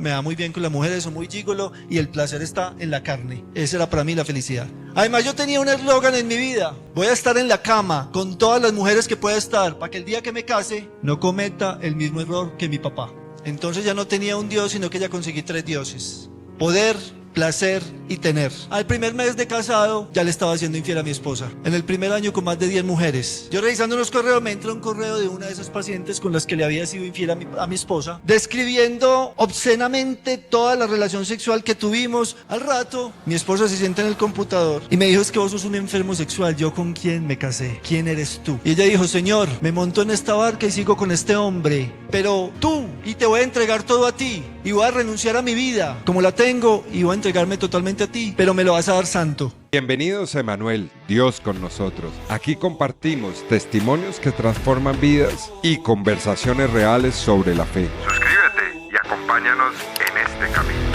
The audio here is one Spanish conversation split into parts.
me da muy bien con las mujeres, soy muy gigolo y el placer está en la carne. Esa era para mí la felicidad. Además yo tenía un eslogan en mi vida: voy a estar en la cama con todas las mujeres que pueda estar, para que el día que me case no cometa el mismo error que mi papá. Entonces ya no tenía un Dios, sino que ya conseguí 3 dioses: poder, placer y tener. Al primer mes de casado ya le estaba siendo infiel a mi esposa. En el primer año con más de 10 mujeres. Yo revisando los correos me entra un correo de una de esas pacientes con las que le había sido infiel a mi esposa, describiendo obscenamente toda la relación sexual que tuvimos. Al rato mi esposa se sienta en el computador y me dijo: es que vos sos un enfermo sexual. ¿Yo con quién me casé? ¿Quién eres tú? Y ella dijo: Señor, me monto en esta barca y sigo con este hombre, pero tú, y te voy a entregar todo a ti, y voy a renunciar a mi vida como la tengo y voy a entregarme totalmente a ti, pero me lo vas a dar santo. Bienvenidos a Emanuel, Dios con nosotros. Aquí compartimos testimonios que transforman vidas y conversaciones reales sobre la fe. Suscríbete y acompáñanos en este camino.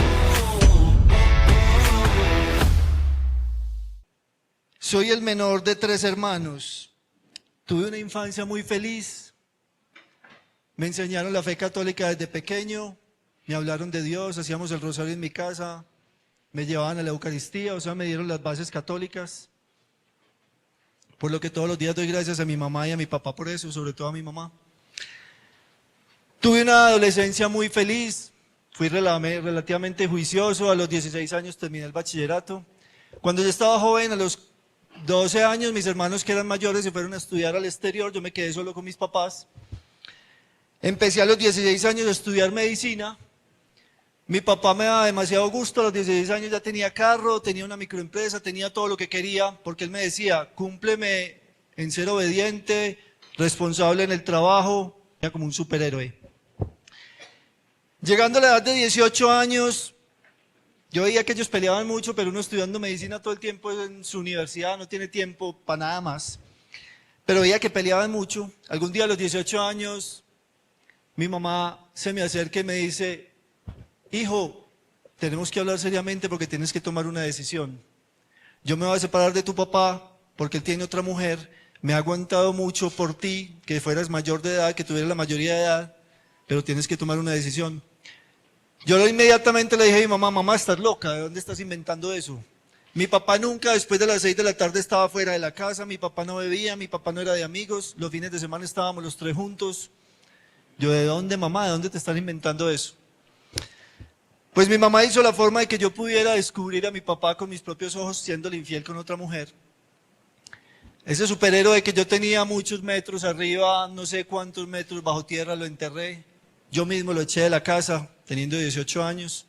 Soy el menor de 3 hermanos. Tuve una infancia muy feliz. Me enseñaron la fe católica desde pequeño. Me hablaron de Dios, hacíamos el rosario en mi casa. Me llevaban a la Eucaristía, o sea, me dieron las bases católicas. Por lo que todos los días doy gracias a mi mamá y a mi papá por eso, sobre todo a mi mamá. Tuve una adolescencia muy feliz. Fui relativamente juicioso. A los 16 años terminé el bachillerato. Cuando yo estaba joven, a los 12 años, mis hermanos que eran mayores se fueron a estudiar al exterior. Yo me quedé solo con mis papás. Empecé a los 16 años a estudiar medicina. Mi papá me daba demasiado gusto. A los 16 años ya tenía carro, tenía una microempresa, tenía todo lo que quería, porque él me decía: cúmpleme en ser obediente, responsable en el trabajo. Era como un superhéroe. Llegando a la edad de 18 años, yo veía que ellos peleaban mucho, pero uno estudiando medicina todo el tiempo en su universidad no tiene tiempo para nada más. Pero veía que peleaban mucho. Algún día a los 18 años, mi mamá se me acerca y me dice: hijo, tenemos que hablar seriamente porque tienes que tomar una decisión. Yo me voy a separar de tu papá porque él tiene otra mujer. Me ha aguantado mucho por ti, que fueras mayor de edad, que tuvieras la mayoría de edad, pero tienes que tomar una decisión. Yo inmediatamente le dije a mi mamá: mamá, estás loca, ¿de dónde estás inventando eso? Mi papá nunca después de las 6 de la tarde estaba fuera de la casa, mi papá no bebía, mi papá no era de amigos, los fines de semana estábamos los 3 juntos. Yo: ¿de dónde, mamá? ¿De dónde te están inventando eso? Pues mi mamá hizo la forma de que yo pudiera descubrir a mi papá con mis propios ojos siéndole infiel con otra mujer. Ese superhéroe que yo tenía muchos metros arriba, no sé cuántos metros bajo tierra, lo enterré. Yo mismo lo eché de la casa, teniendo 18 años.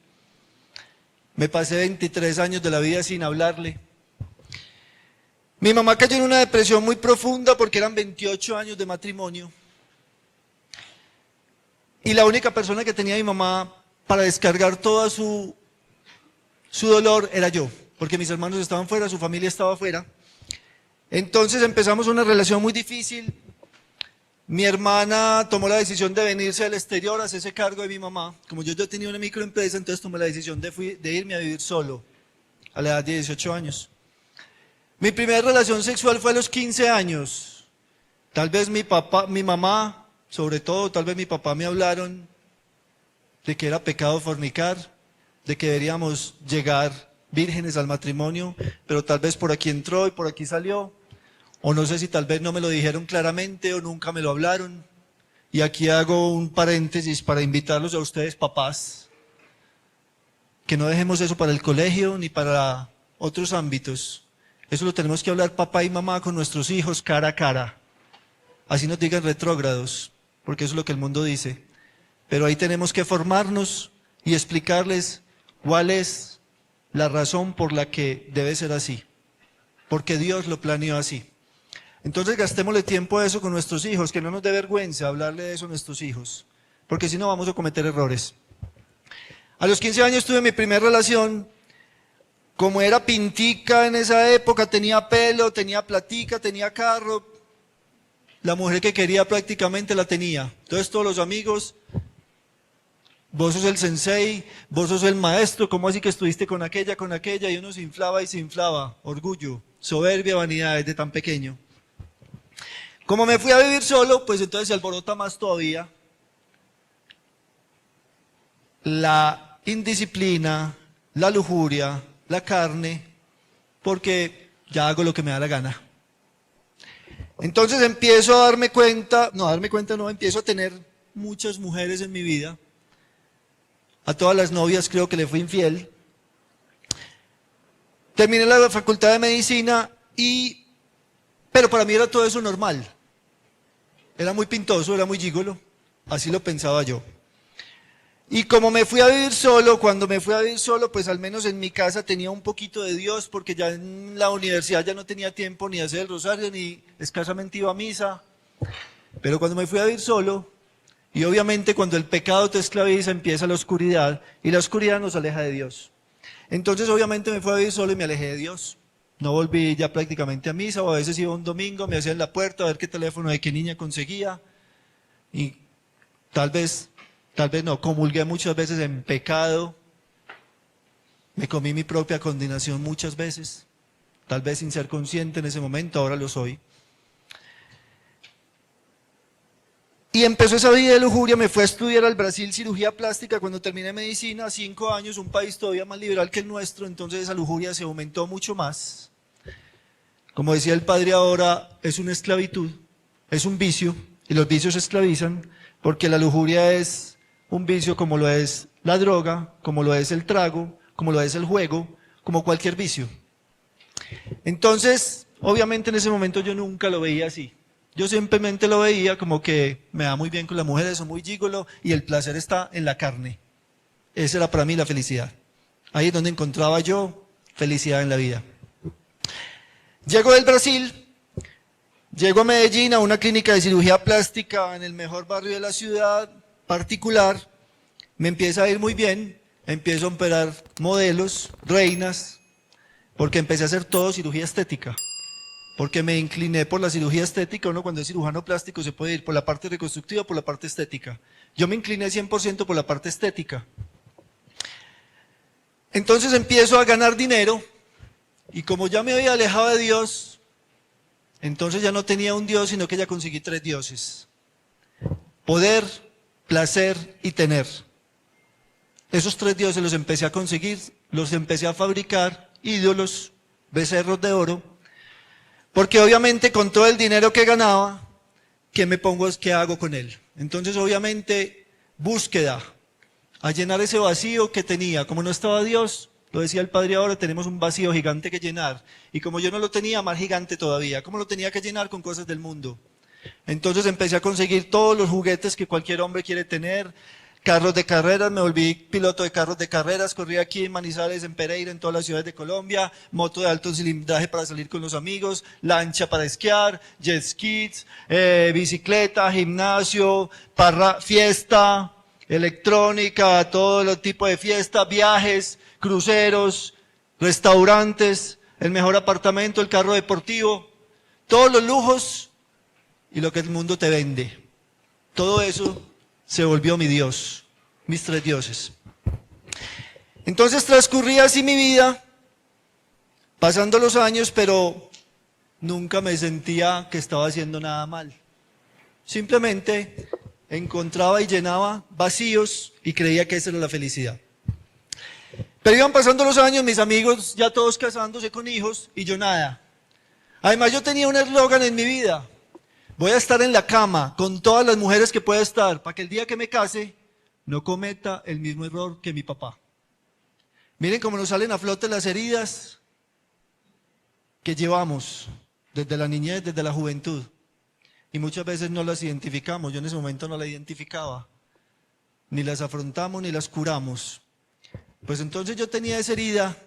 Me pasé 23 años de la vida sin hablarle. Mi mamá cayó en una depresión muy profunda porque eran 28 años de matrimonio. Y la única persona que tenía mi mamá para descargar toda su dolor era yo, porque mis hermanos estaban fuera, su familia estaba fuera. Entonces empezamos una relación muy difícil. Mi hermana tomó la decisión de venirse al exterior, hacerse cargo de mi mamá. Como yo ya tenía una microempresa, entonces tomé la decisión de irme a vivir solo, a la edad de 18 años. Mi primera relación sexual fue a los 15 años. Tal vez mi papá, mi mamá, sobre todo, tal vez mi papá me hablaron de que era pecado fornicar, de que deberíamos llegar vírgenes al matrimonio, pero tal vez por aquí entró y por aquí salió, o no sé si tal vez no me lo dijeron claramente o nunca me lo hablaron. Y aquí hago un paréntesis para invitarlos a ustedes, papás, que no dejemos eso para el colegio ni para otros ámbitos. Eso lo tenemos que hablar papá y mamá con nuestros hijos cara a cara. Así nos digan retrógrados, porque eso es lo que el mundo dice. Pero ahí tenemos que formarnos y explicarles cuál es la razón por la que debe ser así. Porque Dios lo planeó así. Entonces gastémosle tiempo a eso con nuestros hijos, que no nos dé vergüenza hablarle de eso a nuestros hijos. Porque si no vamos a cometer errores. A los 15 años tuve mi primera relación. Como era pintica en esa época, tenía pelo, tenía platica, tenía carro. La mujer que quería prácticamente la tenía. Entonces todos los amigos: vos sos el sensei, vos sos el maestro, ¿cómo así que estuviste con aquella? Y uno se inflaba y se inflaba. Orgullo, soberbia, vanidad desde tan pequeño. Como me fui a vivir solo, pues entonces se alborota más todavía la indisciplina, la lujuria, la carne, porque ya hago lo que me da la gana. Entonces empiezo a empiezo a tener muchas mujeres en mi vida. A todas las novias creo que le fui infiel. Terminé la facultad de medicina pero para mí era todo eso normal. Era muy pintoso, era muy gigolo, así lo pensaba yo. Y como me fui a vivir solo, cuando me fui a vivir solo, pues al menos en mi casa tenía un poquito de Dios, porque ya en la universidad ya no tenía tiempo ni de hacer el rosario, ni escasamente iba a misa. Pero cuando me fui a vivir solo, y obviamente cuando el pecado te esclaviza, empieza la oscuridad, y la oscuridad nos aleja de Dios. Entonces obviamente me fui a vivir solo y me alejé de Dios. No volví ya prácticamente a misa, o a veces iba un domingo, me hacía en la puerta a ver qué teléfono de qué niña conseguía, y tal vez no, comulgué muchas veces en pecado, me comí mi propia condenación muchas veces, tal vez sin ser consciente en ese momento, ahora lo soy. Y empezó esa vida de lujuria, me fui a estudiar al Brasil cirugía plástica cuando terminé medicina, 5 años, un país todavía más liberal que el nuestro, entonces esa lujuria se aumentó mucho más. Como decía el padre ahora, es una esclavitud, es un vicio, y los vicios esclavizan, porque la lujuria es un vicio como lo es la droga, como lo es el trago, como lo es el juego, como cualquier vicio. Entonces, obviamente en ese momento yo nunca lo veía así. Yo simplemente lo veía como que me da muy bien con las mujeres, soy muy gigolo y el placer está en la carne. Esa era para mí la felicidad. Ahí es donde encontraba yo felicidad en la vida. Llego del Brasil, llego a Medellín a una clínica de cirugía plástica en el mejor barrio de la ciudad, particular, me empieza a ir muy bien, empiezo a operar modelos, reinas, porque empecé a hacer todo cirugía estética. Porque me incliné por la cirugía estética. Uno cuando es cirujano plástico se puede ir por la parte reconstructiva o por la parte estética. Yo me incliné 100% por la parte estética. Entonces empiezo a ganar dinero y como ya me había alejado de Dios, entonces ya no tenía un Dios, sino que ya conseguí 3 dioses. Poder, placer y tener. Esos 3 dioses los empecé a conseguir, los empecé a fabricar, ídolos, becerros de oro. Porque obviamente con todo el dinero que ganaba, ¿qué hago con él? Entonces obviamente búsqueda, a llenar ese vacío que tenía. Como no estaba Dios, lo decía el padre ahora, tenemos un vacío gigante que llenar. Y como yo no lo tenía, más gigante todavía. ¿Cómo lo tenía que llenar? Con cosas del mundo. Entonces empecé a conseguir todos los juguetes que cualquier hombre quiere tener. Carros de carreras, me volví piloto de carros de carreras, corrí aquí en Manizales, en Pereira, en todas las ciudades de Colombia, moto de alto cilindraje para salir con los amigos, lancha para esquiar, jet skis, bicicleta, gimnasio, fiesta, electrónica, todo los tipos de fiestas, viajes, cruceros, restaurantes, el mejor apartamento, el carro deportivo, todos los lujos y lo que el mundo te vende. Todo eso se volvió mi Dios, mis 3 dioses. Entonces transcurría así mi vida, pasando los años, pero nunca me sentía que estaba haciendo nada mal. Simplemente encontraba y llenaba vacíos y creía que esa era la felicidad. Pero iban pasando los años, mis amigos ya todos casándose con hijos y yo nada. Además yo tenía un eslogan en mi vida. Voy a estar en la cama con todas las mujeres que pueda estar, para que el día que me case no cometa el mismo error que mi papá. Miren cómo nos salen a flote las heridas que llevamos desde la niñez, desde la juventud. Y muchas veces no las identificamos, yo en ese momento no las identificaba. Ni las afrontamos ni las curamos. Pues entonces yo tenía esa herida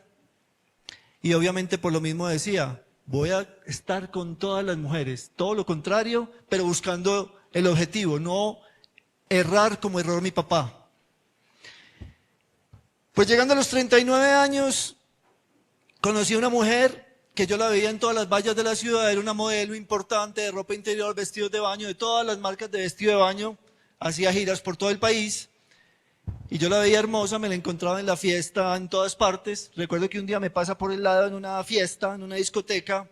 y obviamente por lo mismo decía, voy a estar con todas las mujeres, todo lo contrario, pero buscando el objetivo, no errar como erró mi papá. Pues llegando a los 39 años, conocí a una mujer que yo la veía en todas las vallas de la ciudad, era una modelo importante de ropa interior, vestidos de baño, de todas las marcas de vestido de baño, hacía giras por todo el país. Y yo la veía hermosa, me la encontraba en la fiesta, en todas partes. Recuerdo que un día me pasa por el lado en una fiesta, en una discoteca.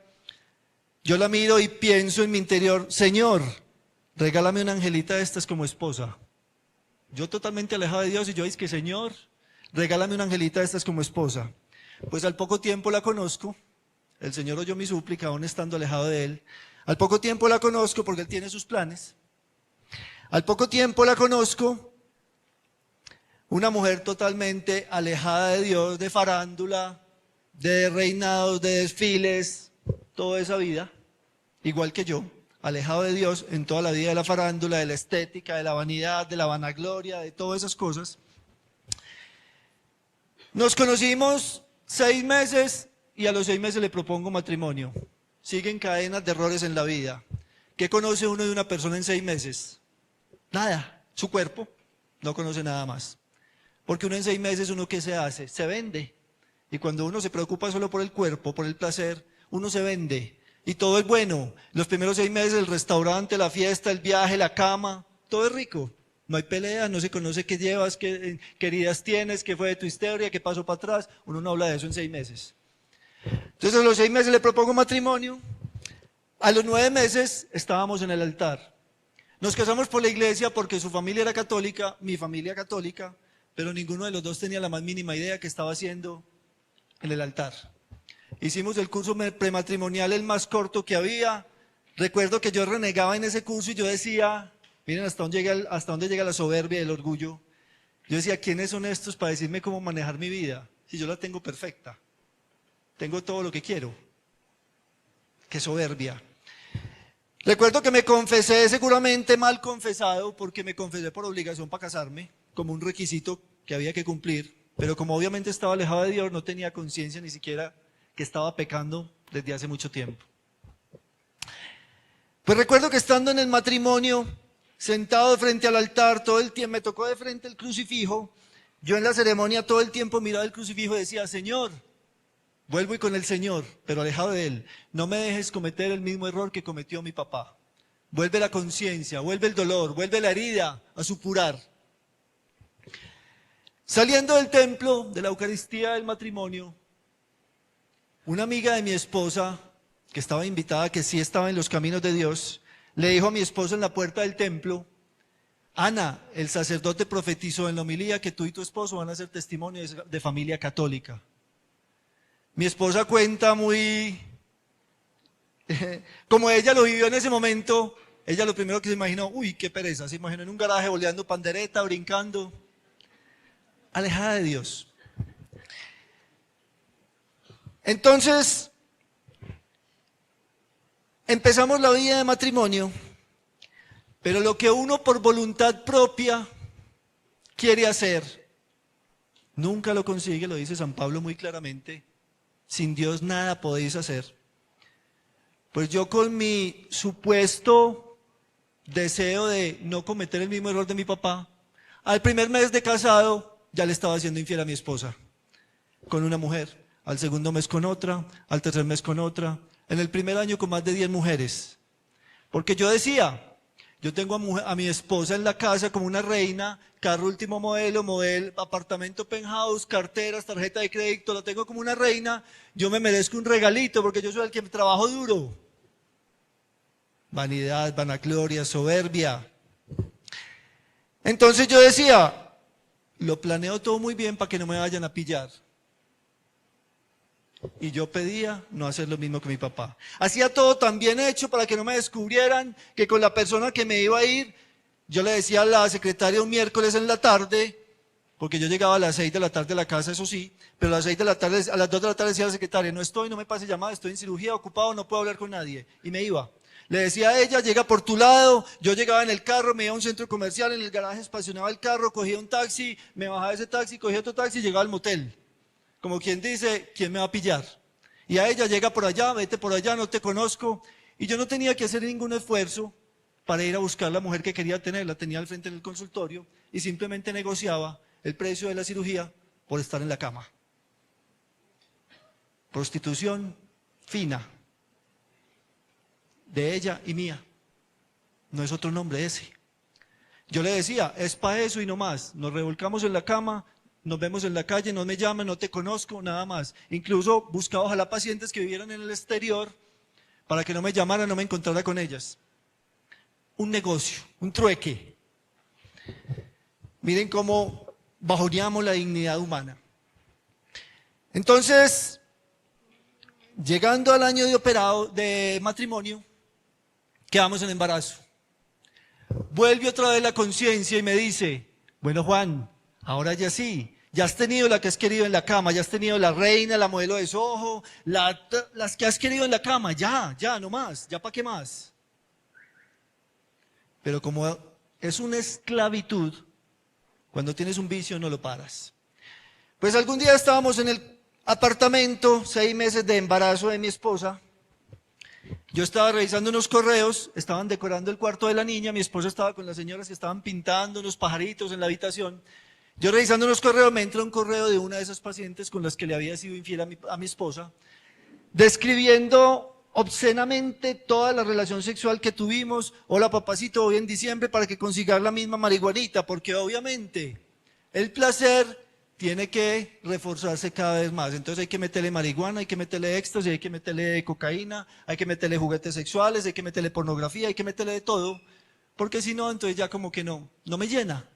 Yo la miro y pienso en mi interior, Señor, regálame una angelita de estas como esposa. Yo totalmente alejado de Dios y yo dije, Señor, regálame una angelita de estas como esposa. Pues al poco tiempo la conozco, el Señor oyó mi súplica, aún estando alejado de Él. Al poco tiempo la conozco porque Él tiene sus planes. Al poco tiempo la conozco, una mujer totalmente alejada de Dios, de farándula, de reinados, de desfiles, toda esa vida, igual que yo, alejado de Dios en toda la vida de la farándula, de la estética, de la vanidad, de la vanagloria, de todas esas cosas. Nos conocimos 6 meses y a los 6 meses le propongo matrimonio. Siguen cadenas de errores en la vida. ¿Qué conoce uno de una persona en 6 meses? Nada, su cuerpo, no conoce nada más. Porque uno en 6 meses, ¿uno qué se hace? Se vende. Y cuando uno se preocupa solo por el cuerpo, por el placer, uno se vende. Y todo es bueno. Los primeros 6 meses, el restaurante, la fiesta, el viaje, la cama, todo es rico. No hay pelea, no se conoce qué llevas, qué heridas tienes, qué fue de tu historia, qué pasó para atrás. Uno no habla de eso en 6 meses. Entonces a los 6 meses le propongo matrimonio. A los 9 meses estábamos en el altar. Nos casamos por la iglesia porque su familia era católica, mi familia católica, pero ninguno de los dos tenía la más mínima idea que estaba haciendo en el altar. Hicimos el curso prematrimonial el más corto que había. Recuerdo que yo renegaba en ese curso y yo decía, miren hasta dónde llega la soberbia y el orgullo. Yo decía, ¿quiénes son estos para decirme cómo manejar mi vida? Si yo la tengo perfecta, tengo todo lo que quiero. Qué soberbia. Recuerdo que me confesé, seguramente mal confesado, porque me confesé por obligación para casarme, como un requisito que había que cumplir, pero como obviamente estaba alejado de Dios, no tenía conciencia ni siquiera que estaba pecando desde hace mucho tiempo. Pues recuerdo que estando en el matrimonio, sentado de frente al altar, todo el tiempo, me tocó de frente el crucifijo, yo en la ceremonia todo el tiempo miraba el crucifijo y decía, Señor, vuelvo y con el Señor, pero alejado de Él, no me dejes cometer el mismo error que cometió mi papá. Vuelve la conciencia, vuelve el dolor, vuelve la herida a supurar. Saliendo del templo, de la Eucaristía del matrimonio, una amiga de mi esposa, que estaba invitada, que sí estaba en los caminos de Dios, le dijo a mi esposa en la puerta del templo, Ana, el sacerdote profetizó en la homilía que tú y tu esposo van a ser testimonio de familia católica. Mi esposa cuenta muy, como ella lo vivió en ese momento, ella lo primero que se imaginó, uy, qué pereza, se imaginó en un garaje boleando pandereta, brincando, alejada de Dios. Entonces, empezamos la vida de matrimonio, pero lo que uno por voluntad propia quiere hacer, nunca lo consigue, lo dice San Pablo muy claramente. Sin Dios nada podéis hacer. Pues yo con mi supuesto deseo de no cometer el mismo error de mi papá, al primer mes de casado ya le estaba haciendo infiel a mi esposa, con una mujer, al segundo mes con otra, al tercer mes con otra, en el primer año con más de 10 mujeres. Porque yo decía, yo tengo a mi esposa en la casa como una reina, carro último modelo, apartamento penthouse, carteras, tarjeta de crédito, la tengo como una reina, yo me merezco un regalito porque yo soy el que trabajo duro. Vanidad, vanagloria, soberbia. Entonces yo decía, lo planeo todo muy bien para que no me vayan a pillar. Y yo pedía no hacer lo mismo que mi papá. Hacía todo tan bien hecho para que no me descubrieran, que con la persona que me iba a ir, yo le decía a la secretaria un miércoles en la tarde, porque yo llegaba a las 6 de la tarde a la casa, eso sí, pero a las 6 de la tarde, a las 2 de la tarde decía a la secretaria, no me pase llamada, estoy en cirugía, ocupado, no puedo hablar con nadie. Y me iba. Le decía a ella, llega por tu lado, yo llegaba en el carro, me iba a un centro comercial, en el garaje estacionaba el carro, cogía un taxi, me bajaba de ese taxi, cogía otro taxi y llegaba al motel. Como quien dice, ¿quién me va a pillar? Y a ella, llega por allá, vete por allá, no te conozco. Y yo no tenía que hacer ningún esfuerzo para ir a buscar la mujer que quería tener, la tenía al frente en el consultorio y simplemente negociaba el precio de la cirugía por estar en la cama. Prostitución fina, de ella y mía. No es otro nombre ese. Yo le decía, es para eso y no más. Nos revolcamos en la cama, nos vemos en la calle, no me llaman, no te conozco, nada más. Incluso buscaba ojalá pacientes que vivieran en el exterior para que no me llamaran, no me encontrara con ellas. Un negocio, un trueque. Miren cómo bajoneamos la dignidad humana. Entonces, llegando al año de matrimonio, quedamos en embarazo. Vuelve otra vez la conciencia y me dice, bueno Juan, ahora ya sí, ya has tenido la que has querido en la cama, ya has tenido la reina, la modelo de Soho, las que has querido en la cama, ya, no más, ya para qué más. Pero como es una esclavitud, cuando tienes un vicio no lo paras. Pues algún día estábamos en el apartamento, 6 meses de embarazo de mi esposa. Yo estaba revisando unos correos, estaban decorando el cuarto de la niña, mi esposa estaba con las señoras que estaban pintando unos pajaritos en la habitación. Yo revisando unos correos, me entra un correo de una de esas pacientes con las que le había sido infiel a mi esposa, describiendo obscenamente toda la relación sexual que tuvimos. Hola papacito, hoy en diciembre para que consigas la misma marihuanita, porque obviamente el placer tiene que reforzarse cada vez más. Entonces hay que meterle marihuana, hay que meterle éxtasis, hay que meterle cocaína, hay que meterle juguetes sexuales, hay que meterle pornografía, hay que meterle de todo, porque si no, entonces ya como que no me llena.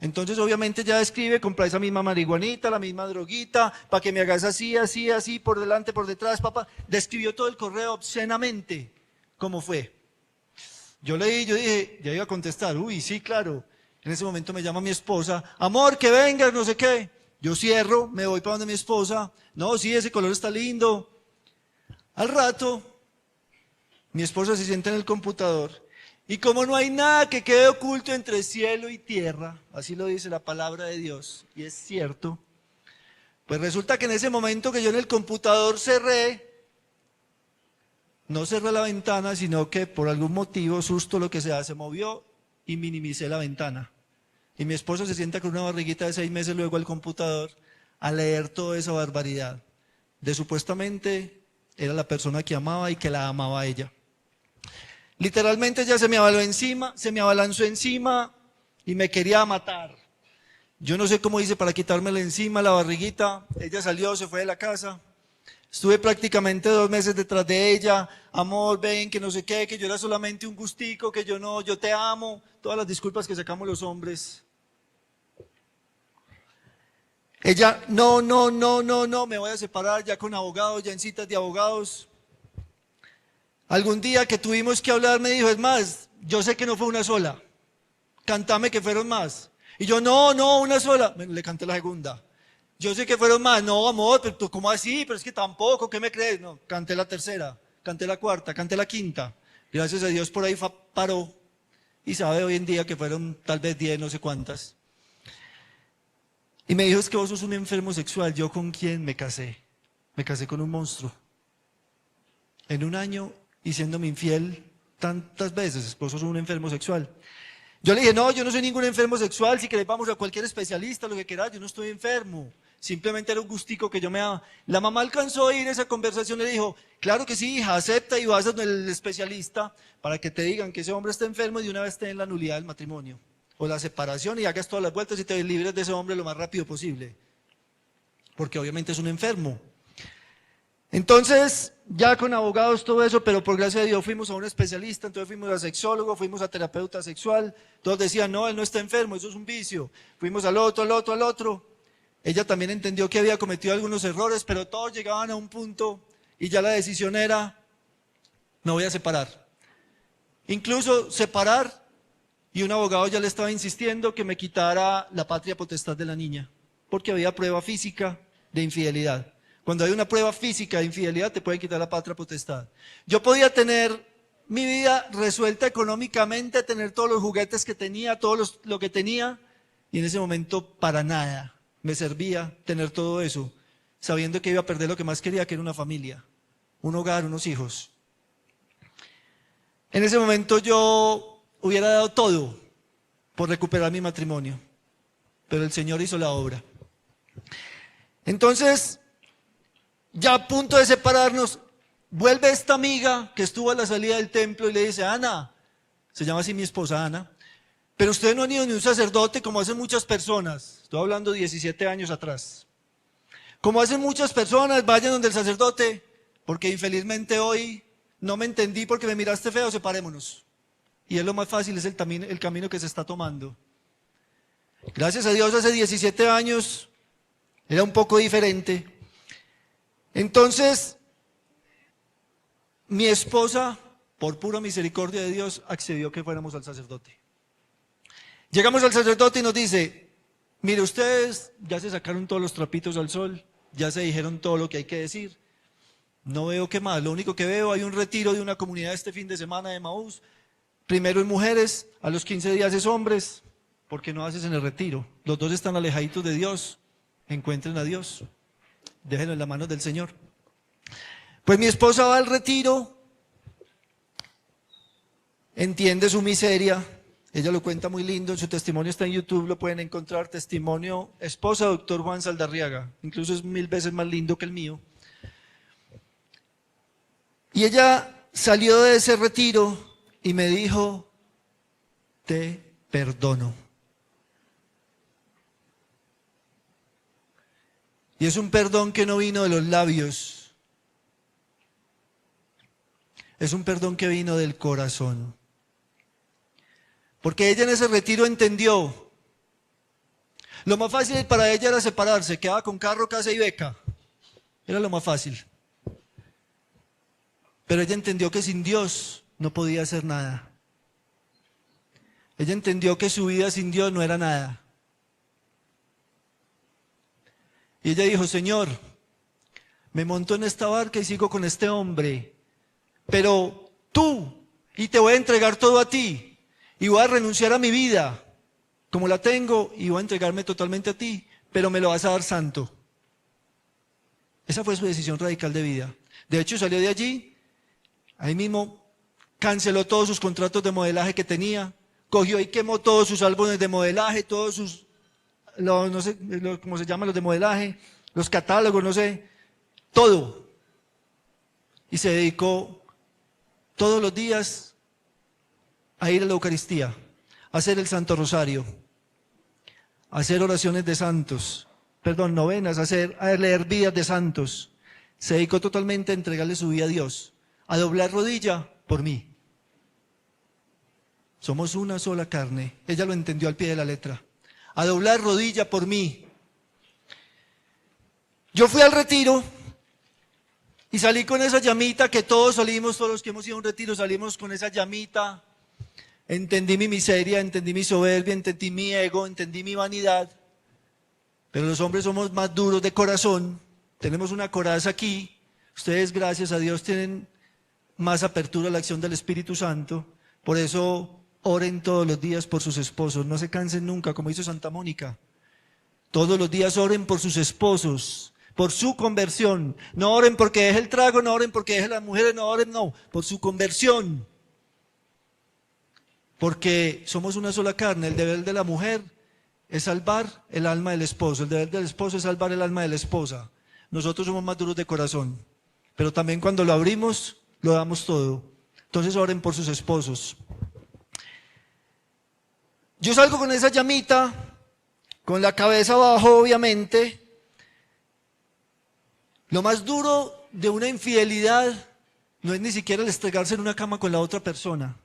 Entonces obviamente ya escribe, compra esa misma marihuanita, la misma droguita, para que me hagas así, así, así, por delante, por detrás, papá. Describió todo el correo obscenamente, ¿cómo fue? Yo leí, yo dije, ya iba a contestar, uy, sí, claro. En ese momento me llama mi esposa, amor, que vengas, no sé qué. Yo cierro, me voy para donde mi esposa, no, sí, ese color está lindo. Al rato, mi esposa se sienta en el computador y como no hay nada que quede oculto entre cielo y tierra, así lo dice la palabra de Dios, y es cierto, pues resulta que en ese momento que yo en el computador no cerré la ventana, sino que por algún motivo, susto, lo que sea, se movió y minimicé la ventana. Y mi esposo se sienta con una barriguita de 6 meses luego al computador a leer toda esa barbaridad. De supuestamente era la persona que amaba y que la amaba a ella. Literalmente ella se me abalanzó encima y me quería matar. Yo no sé cómo hice para quitármela encima, la barriguita. Ella salió, se fue de la casa. Estuve prácticamente 2 meses detrás de ella, amor, ven, que no sé qué, que yo era solamente un gustico, que yo te amo, todas las disculpas que sacamos los hombres. Ella, no, me voy a separar ya con abogados, ya en citas de abogados. Algún día que tuvimos que hablar me dijo, es más, yo sé que no fue una sola, cántame que fueron más. Y yo, no, una sola, bueno, le canté la segunda. Yo sé que fueron más, no amor, pero tú, ¿cómo así? Pero es que tampoco, ¿qué me crees? No, canté la tercera, canté la cuarta, canté la quinta. Gracias a Dios por ahí paró y sabe hoy en día que fueron tal vez 10, no sé cuántas. Y me dijo, es que vos sos un enfermo sexual. ¿Yo con quién me casé? Me casé con un monstruo. En un año y siéndome infiel tantas veces, vos sos un enfermo sexual. Yo le dije, no, yo no soy ningún enfermo sexual, si querés vamos a cualquier especialista, lo que quieras, yo no estoy enfermo. Simplemente era un gustico que yo me daba. La mamá alcanzó a oír esa conversación y le dijo, claro que sí, hija, acepta y vas a donde el especialista para que te digan que ese hombre está enfermo y de una vez te den la nulidad del matrimonio o la separación y hagas todas las vueltas y te libres de ese hombre lo más rápido posible. Porque obviamente es un enfermo. Entonces, ya con abogados, todo eso, pero por gracia de Dios fuimos a un especialista, entonces fuimos a sexólogo, fuimos a terapeuta sexual, todos decían, no, él no está enfermo, eso es un vicio. Fuimos al otro. Ella también entendió que había cometido algunos errores, pero todos llegaban a un punto y ya la decisión era, me voy a separar. Incluso separar, y un abogado ya le estaba insistiendo que me quitara la patria potestad de la niña, porque había prueba física de infidelidad. Cuando hay una prueba física de infidelidad, te pueden quitar la patria potestad. Yo podía tener mi vida resuelta económicamente, tener todos los juguetes que tenía, lo que tenía, y en ese momento para nada me servía tener todo eso, sabiendo que iba a perder lo que más quería, que era una familia, un hogar, unos hijos. En ese momento yo hubiera dado todo por recuperar mi matrimonio, pero el Señor hizo la obra. Entonces, ya a punto de separarnos, vuelve esta amiga que estuvo a la salida del templo y le dice, Ana, se llama así mi esposa, Ana, pero ustedes no han ido ni un sacerdote como hacen muchas personas, estoy hablando 17 años atrás, como hacen muchas personas, vayan donde el sacerdote, porque infelizmente hoy no me entendí porque me miraste feo, separémonos. Y es lo más fácil, es el camino que se está tomando. Gracias a Dios hace 17 años era un poco diferente. Entonces, mi esposa, por pura misericordia de Dios, accedió que fuéramos al sacerdote. Llegamos al sacerdote y nos dice, mire, ustedes ya se sacaron todos los trapitos al sol, ya se dijeron todo lo que hay que decir. No veo qué más, lo único que veo, hay un retiro de una comunidad este fin de semana de Maús. Primero es mujeres, a los 15 días es hombres. ¿Por qué no haces en el retiro? Los dos están alejaditos de Dios, encuentren a Dios, déjenlo en las manos del Señor. Pues mi esposa va al retiro, entiende su miseria, ella lo cuenta muy lindo, su testimonio está en YouTube, lo pueden encontrar, testimonio esposa doctor Juan Saldarriaga, incluso es 1000 veces más lindo que el mío. Y ella salió de ese retiro y me dijo, te perdono. Y es un perdón que no vino de los labios, es un perdón que vino del corazón. Porque ella en ese retiro entendió, lo más fácil para ella era separarse, quedaba con carro, casa y beca, era lo más fácil. Pero ella entendió que sin Dios no podía hacer nada. Ella entendió que su vida sin Dios no era nada. Y ella dijo, Señor, me monto en esta barca y sigo con este hombre, pero tú, y te voy a entregar todo a ti, y voy a renunciar a mi vida, como la tengo, y voy a entregarme totalmente a ti, pero me lo vas a dar santo. Esa fue su decisión radical de vida. De hecho, salió de allí, ahí mismo canceló todos sus contratos de modelaje que tenía, cogió y quemó todos sus álbumes de modelaje, todos sus, no sé cómo se llaman los de modelaje, los catálogos, no sé, todo. Y se dedicó todos los días a ir a la Eucaristía, a hacer el Santo Rosario, a hacer oraciones de santos, novenas, a leer vidas de santos. Se dedicó totalmente a entregarle su vida a Dios, a doblar rodilla por mí. Somos una sola carne, ella lo entendió al pie de la letra, a doblar rodilla por mí. Yo fui al retiro y salí con esa llamita que todos salimos, todos los que hemos ido a un retiro salimos con esa llamita. Entendí mi miseria, entendí mi soberbia, entendí mi ego, entendí mi vanidad. Pero los hombres somos más duros de corazón, tenemos una coraza aquí. Ustedes, gracias a Dios, tienen más apertura a la acción del Espíritu Santo. Por eso oren todos los días por sus esposos, no se cansen nunca, como hizo Santa Mónica. Todos los días oren por sus esposos, por su conversión. No oren porque deje el trago, no oren porque deje las mujeres, no oren, no, por su conversión. Porque somos una sola carne, el deber de la mujer es salvar el alma del esposo, el deber del esposo es salvar el alma de la esposa. Nosotros somos más duros de corazón, pero también cuando lo abrimos, lo damos todo. Entonces oren por sus esposos. Yo salgo con esa llamita, con la cabeza abajo obviamente. Lo más duro de una infidelidad no es ni siquiera el estregarse en una cama con la otra persona.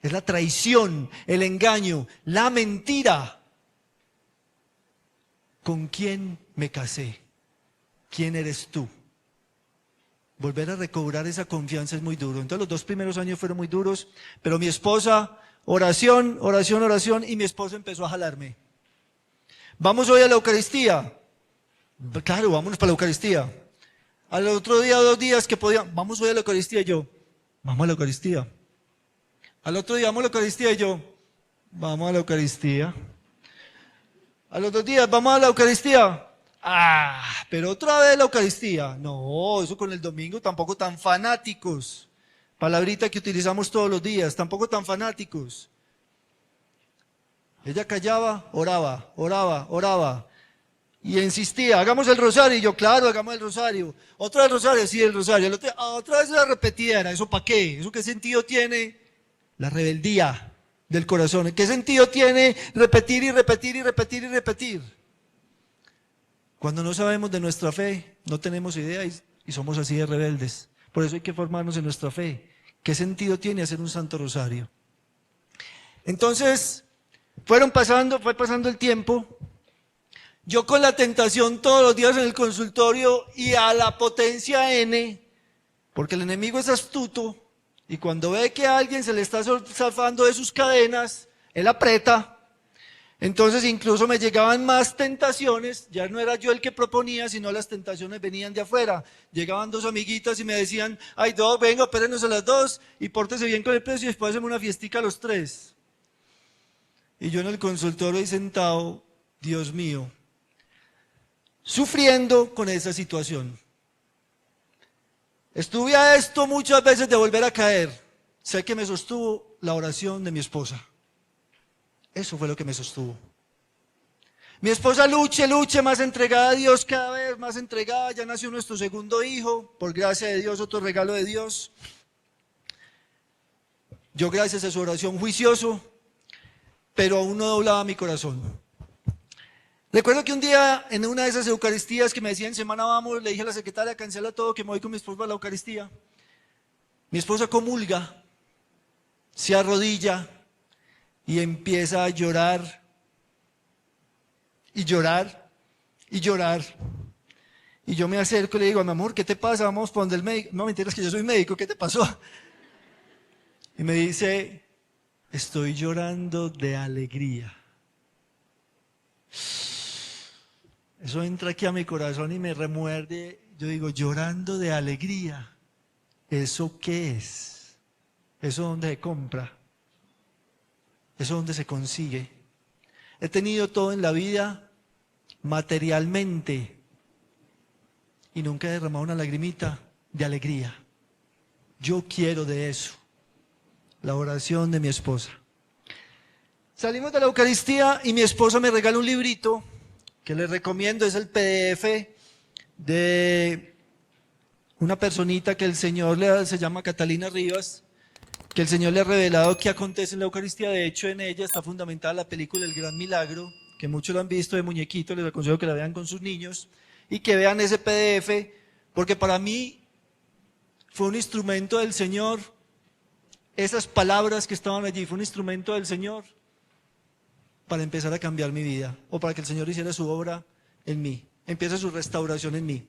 Es la traición, el engaño, la mentira. ¿Con quién me casé? ¿Quién eres tú? Volver a recobrar esa confianza es muy duro. Entonces los 2 primeros años fueron muy duros, pero mi esposa, oración, oración, oración, y mi esposo empezó a jalarme. Vamos hoy a la Eucaristía. Claro, vámonos para la Eucaristía. Al otro día, 2 días que podían, vamos hoy a la Eucaristía, y yo, vamos a la Eucaristía. Al otro día, vamos a la Eucaristía, y yo, vamos a la Eucaristía. A los 2 días, vamos a la Eucaristía. Pero otra vez la Eucaristía. No, eso con el domingo tampoco tan fanáticos. Palabrita que utilizamos todos los días, tampoco tan fanáticos. Ella callaba, oraba, oraba, oraba. Y insistía, hagamos el rosario. Y yo, claro, hagamos el rosario. Otra vez el rosario, sí, el rosario. Otra vez la repetida. ¿Eso para qué? ¿Eso qué sentido tiene? La rebeldía del corazón. ¿Qué sentido tiene repetir y repetir y repetir y repetir? Cuando no sabemos de nuestra fe, no tenemos idea y somos así de rebeldes. Por eso hay que formarnos en nuestra fe. ¿Qué sentido tiene hacer un santo rosario? Entonces, fue pasando el tiempo. Yo con la tentación todos los días en el consultorio y a la potencia N, porque el enemigo es astuto y cuando ve que a alguien se le está zafando de sus cadenas, él aprieta. Entonces incluso me llegaban más tentaciones, ya no era yo el que proponía, sino las tentaciones venían de afuera. Llegaban dos amiguitas y me decían, ay, Doc, venga, espérenos a las 2 y pórtese bien con el precio y después hacemos una fiestica a los 3. Y yo en el consultorio ahí sentado, Dios mío, sufriendo con esa situación. Estuve a esto muchas veces de volver a caer. Sé que me sostuvo la oración de mi esposa. Eso fue lo que me sostuvo. Mi esposa luche, más entregada a Dios, cada vez más entregada. Ya nació nuestro segundo hijo, por gracia de Dios, otro regalo de Dios. Yo gracias a su oración juicioso, pero aún no doblaba mi corazón. Recuerdo que un día en una de esas eucaristías que me decían, semana vamos, le dije a la secretaria, cancela todo, que me voy con mi esposa a la Eucaristía. Mi esposa comulga, se arrodilla y empieza a llorar, y llorar, y llorar. Y yo me acerco y le digo, mi amor, ¿qué te pasa? Vamos para donde el médico. No, mentira, es que yo soy médico, ¿qué te pasó? Y me dice, estoy llorando de alegría. Eso entra aquí a mi corazón y me remuerde. Yo digo, llorando de alegría. ¿Eso qué es? ¿Eso dónde se compra? ¿Eso dónde se consigue? He tenido todo en la vida materialmente y nunca he derramado una lagrimita de alegría. Yo quiero de eso. La oración de mi esposa. Salimos de la Eucaristía y mi esposa me regala un librito que les recomiendo, es el PDF de una personita que el Señor se llama Catalina Rivas, que el Señor le ha revelado qué acontece en la Eucaristía. De hecho, en ella está fundamentada la película El Gran Milagro, que muchos lo han visto de muñequito, les aconsejo que la vean con sus niños y que vean ese PDF, porque para mí fue un instrumento del Señor. Esas palabras que estaban allí fue un instrumento del Señor para empezar a cambiar mi vida, o para que el Señor hiciera su obra en mí, empieza su restauración en mí.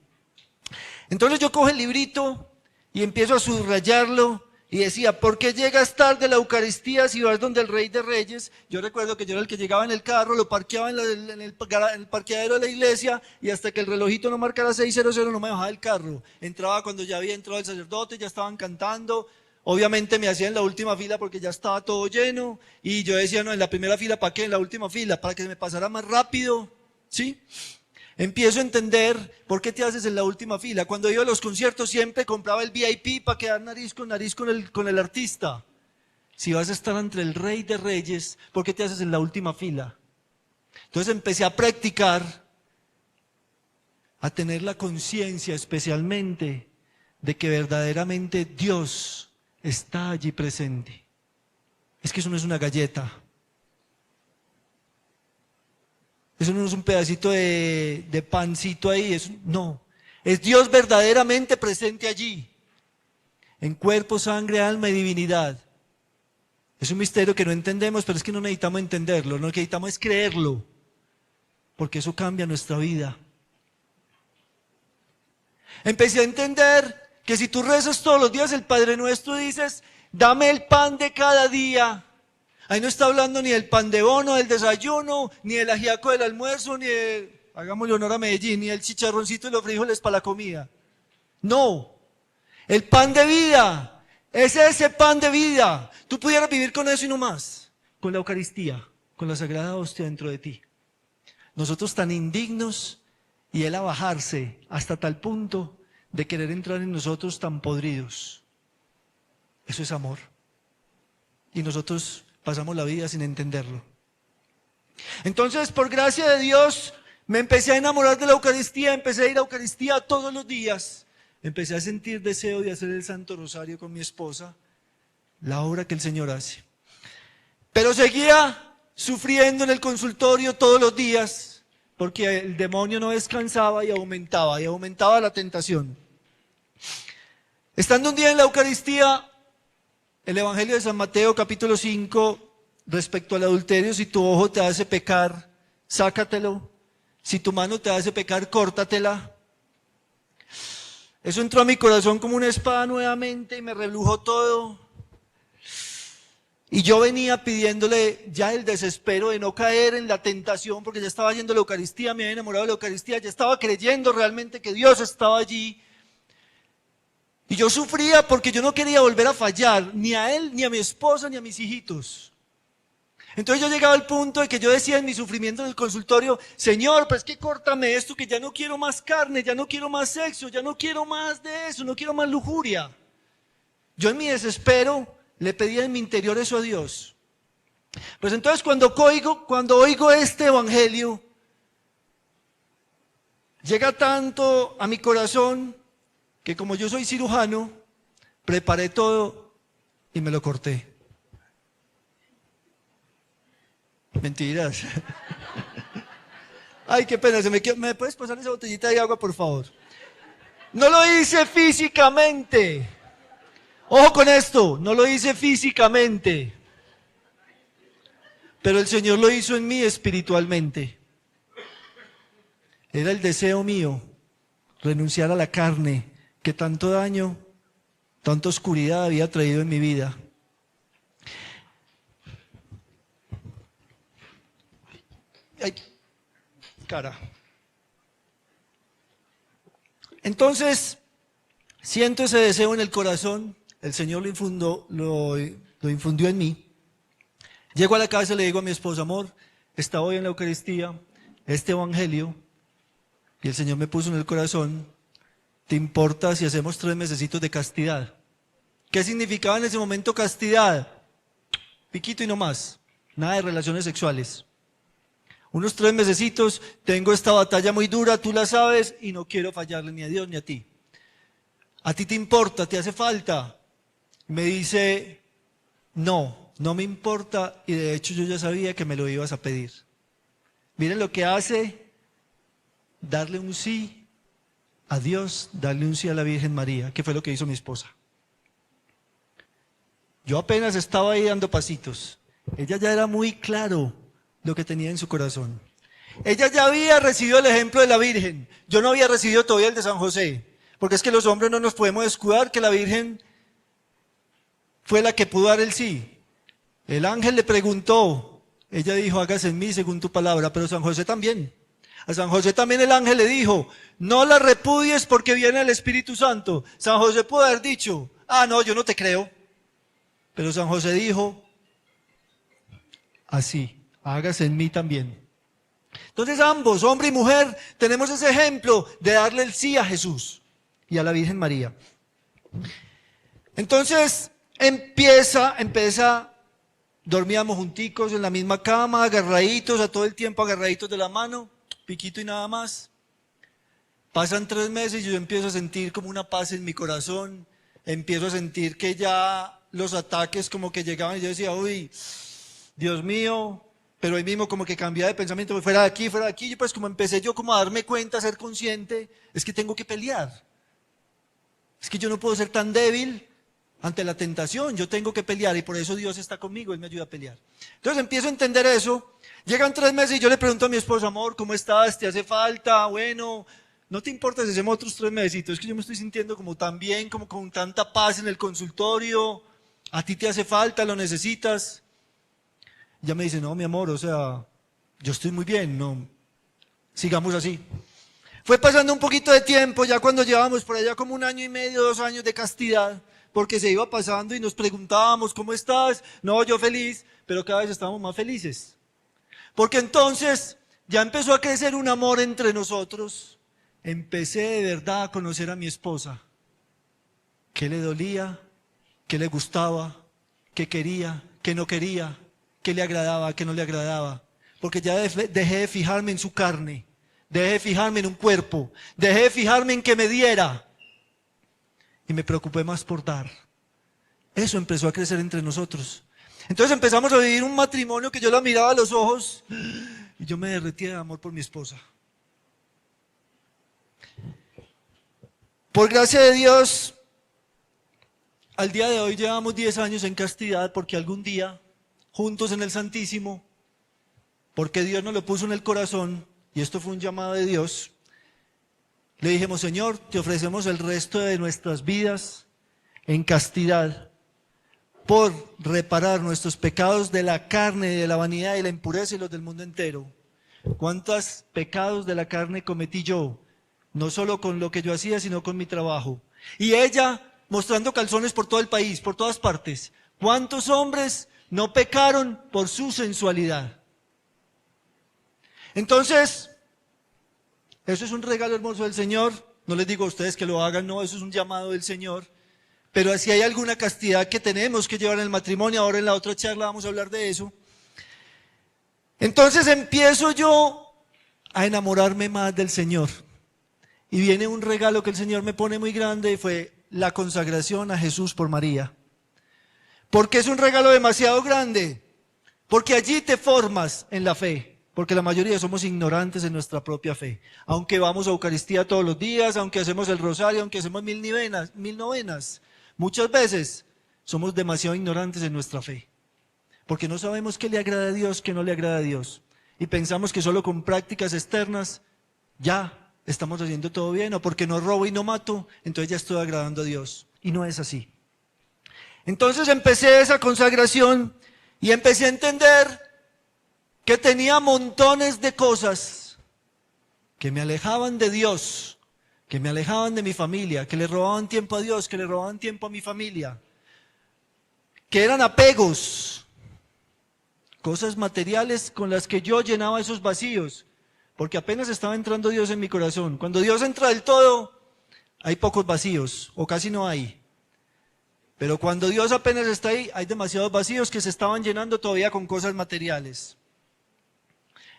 Entonces yo cojo el librito y empiezo a subrayarlo y decía, ¿por qué llegas tarde a la Eucaristía si vas donde el Rey de Reyes? Yo recuerdo que yo era el que llegaba en el carro, lo parqueaba en el parqueadero de la iglesia y hasta que el relojito no marcara 6:00 no me bajaba del carro. Entraba cuando ya había entrado el sacerdote, ya estaban cantando. Obviamente me hacía en la última fila porque ya estaba todo lleno y yo decía, no, en la primera fila, ¿para qué? En la última fila, para que se me pasara más rápido, ¿sí? Empiezo a entender por qué te haces en la última fila. Cuando iba a los conciertos siempre compraba el VIP para quedar nariz con el artista. Si vas a estar entre el Rey de Reyes, ¿por qué te haces en la última fila? Entonces empecé a practicar, a tener la conciencia especialmente de que verdaderamente Dios está allí presente. Es que eso no es una galleta. Eso no es un pedacito de pancito ahí. No. Es Dios verdaderamente presente allí. En cuerpo, sangre, alma y divinidad. Es un misterio que no entendemos, pero es que no necesitamos entenderlo. Lo que necesitamos es creerlo. Porque eso cambia nuestra vida. Empecé a entender que si tú rezas todos los días el Padre Nuestro, dices, dame el pan de cada día. Ahí no está hablando ni del pan de bono, del desayuno, ni del ajiaco del almuerzo, ni de, hagámosle honor a Medellín, ni del chicharroncito y los frijoles para la comida. No, el pan de vida, es ese pan de vida. Tú pudieras vivir con eso y no más, con la Eucaristía, con la Sagrada Hostia dentro de ti. Nosotros tan indignos y Él a bajarse hasta tal punto de querer entrar en nosotros tan podridos. Eso es amor. Y nosotros pasamos la vida sin entenderlo. Entonces, por gracia de Dios, me empecé a enamorar de la Eucaristía, empecé a ir a Eucaristía todos los días. Empecé a sentir deseo de hacer el Santo Rosario con mi esposa, la obra que el Señor hace. Pero seguía sufriendo en el consultorio todos los días, porque el demonio no descansaba y aumentaba la tentación. Estando un día en la Eucaristía, el Evangelio de San Mateo, capítulo 5, respecto al adulterio, si tu ojo te hace pecar, sácatelo. Si tu mano te hace pecar, córtatela. Eso entró a mi corazón como una espada nuevamente y me reblujó todo. Y yo venía pidiéndole ya el desespero de no caer en la tentación, porque ya estaba yendo a la Eucaristía, me había enamorado de la Eucaristía, ya estaba creyendo realmente que Dios estaba allí. Y yo sufría porque yo no quería volver a fallar, ni a él, ni a mi esposa, ni a mis hijitos. Entonces yo llegaba al punto de que yo decía en mi sufrimiento en el consultorio: Señor, pues que córtame esto, que ya no quiero más carne, ya no quiero más sexo, ya no quiero más de eso, no quiero más lujuria. Yo en mi desespero le pedía en mi interior eso a Dios. Pues entonces cuando oigo este evangelio, llega tanto a mi corazón que, como yo soy cirujano, preparé todo y me lo corté. Mentiras. Ay, qué pena, ¿me puedes pasar esa botellita de agua, por favor? No lo hice físicamente. Ojo con esto, no lo hice físicamente. Pero el Señor lo hizo en mí espiritualmente. Era el deseo mío, renunciar a la carne que tanto daño, tanta oscuridad había traído en mi vida. Ay, cara. Entonces, siento ese deseo en el corazón, el Señor lo infundió en mí. Llego a la casa y le digo a mi esposa: amor, está hoy en la Eucaristía este evangelio, y el Señor me puso en el corazón: ¿te importa si hacemos 3 mesecitos de castidad? ¿Qué significaba en ese momento castidad? Piquito y no más, nada de relaciones sexuales. Unos 3 mesecitos, tengo esta batalla muy dura, tú la sabes, y no quiero fallarle ni a Dios ni a ti. ¿A ti te importa? ¿Te hace falta? Me dice: no, no me importa, y de hecho yo ya sabía que me lo ibas a pedir. Miren lo que hace: darle un sí a Dios, darle un sí a la Virgen María, que fue lo que hizo mi esposa. Yo apenas estaba ahí dando pasitos. Ella ya era muy claro lo que tenía en su corazón. Ella ya había recibido el ejemplo de la Virgen. Yo no había recibido todavía el de San José, porque es que los hombres no nos podemos descuidar que la Virgen fue la que pudo dar el sí. El ángel le preguntó, ella dijo: hágase en mí según tu palabra. Pero San José también. A San José también el ángel le dijo: no la repudies porque viene el Espíritu Santo. San José pudo haber dicho: ah, no, yo no te creo. Pero San José dijo: así, hágase en mí también. Entonces ambos, hombre y mujer, tenemos ese ejemplo de darle el sí a Jesús y a la Virgen María. Entonces empieza, dormíamos junticos en la misma cama, agarraditos, a todo el tiempo agarraditos de la mano, piquito y nada más. Pasan 3 meses y yo empiezo a sentir como una paz en mi corazón, empiezo a sentir que ya los ataques como que llegaban y yo decía: uy, Dios mío. Pero ahí mismo como que cambiaba de pensamiento, fuera de aquí, y pues como empecé yo como a darme cuenta, a ser consciente, es que tengo que pelear. Es que yo no puedo ser tan débil ante la tentación, yo tengo que pelear, y por eso Dios está conmigo, Él me ayuda a pelear. Entonces empiezo a entender eso, llegan 3 meses y yo le pregunto a mi esposa: amor, ¿cómo estás? ¿Te hace falta? Bueno, ¿no te importa si hacemos otros 3 mesecitos? Es que yo me estoy sintiendo como tan bien, como con tanta paz en el consultorio, ¿a ti te hace falta? ¿Lo necesitas? Ella me dice: no, mi amor, o sea, yo estoy muy bien, no, sigamos así. Fue pasando un poquito de tiempo, ya cuando llevábamos por allá como 1 año y medio, 2 años de castidad, porque se iba pasando y nos preguntábamos: ¿cómo estás? No, yo feliz, pero cada vez estábamos más felices. Porque entonces ya empezó a crecer un amor entre nosotros, empecé de verdad a conocer a mi esposa. ¿Qué le dolía? ¿Qué le gustaba? ¿Qué quería? ¿Qué no quería? ¿Qué le agradaba? ¿Qué no le agradaba? Porque ya dejé de fijarme en su carne, dejé de fijarme en un cuerpo, dejé de fijarme en que me diera y me preocupé más por dar. Eso empezó a crecer entre nosotros. Entonces empezamos a vivir un matrimonio que yo la miraba a los ojos y yo me derretía de amor por mi esposa. Por gracia de Dios, al día de hoy llevamos 10 años en castidad, porque algún día, juntos en el Santísimo, porque Dios nos lo puso en el corazón, y esto fue un llamado de Dios. Le dijimos: Señor, te ofrecemos el resto de nuestras vidas en castidad, por reparar nuestros pecados de la carne, de la vanidad y la impureza y los del mundo entero. ¿Cuántos pecados de la carne cometí yo? No solo con lo que yo hacía, sino con mi trabajo. Y ella mostrando calzones por todo el país, por todas partes. ¿Cuántos hombres no pecaron por su sensualidad? Entonces, eso es un regalo hermoso del Señor. No les digo a ustedes que lo hagan, no, eso es un llamado del Señor. Pero si hay alguna castidad que tenemos que llevar en el matrimonio, ahora en la otra charla vamos a hablar de eso. Entonces empiezo yo a enamorarme más del Señor. Y viene un regalo que el Señor me pone muy grande, y fue la consagración a Jesús por María. ¿Por qué es un regalo demasiado grande? Porque allí te formas en la fe. Porque la mayoría somos ignorantes en nuestra propia fe. Aunque vamos a Eucaristía todos los días, aunque hacemos el rosario, aunque hacemos mil novenas. Muchas veces somos demasiado ignorantes en nuestra fe, porque no sabemos qué le agrada a Dios, qué no le agrada a Dios. Y pensamos que solo con prácticas externas ya estamos haciendo todo bien, o porque no robo y no mato, entonces ya estoy agradando a Dios. Y no es así. Entonces empecé esa consagración y empecé a entender que tenía montones de cosas que me alejaban de Dios, que me alejaban de mi familia, que le robaban tiempo a Dios, que le robaban tiempo a mi familia, que eran apegos, cosas materiales con las que yo llenaba esos vacíos, porque apenas estaba entrando Dios en mi corazón. Cuando Dios entra del todo, hay pocos vacíos, o casi no hay. Pero cuando Dios apenas está ahí, hay demasiados vacíos que se estaban llenando todavía con cosas materiales.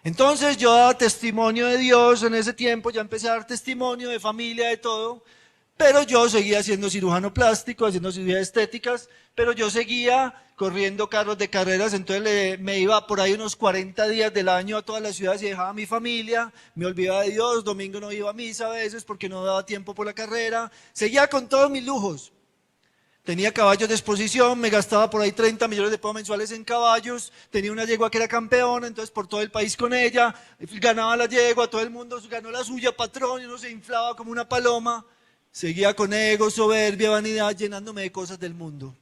Entonces yo daba testimonio de Dios en ese tiempo, ya empecé a dar testimonio de familia, de todo, pero yo seguía siendo cirujano plástico, haciendo cirugías estéticas, pero yo seguía corriendo carros de carreras, entonces me iba por ahí unos 40 días del año a todas las ciudades y dejaba a mi familia, me olvidaba de Dios, domingo no iba a misa a veces porque no daba tiempo por la carrera, seguía con todos mis lujos. Tenía caballos de exposición, me gastaba por ahí 30 millones de pesos mensuales en caballos, tenía una yegua que era campeona, entonces por todo el país con ella, ganaba la yegua, todo el mundo ganó la suya, patrón, y uno se inflaba como una paloma, seguía con ego, soberbia, vanidad, llenándome de cosas del mundo.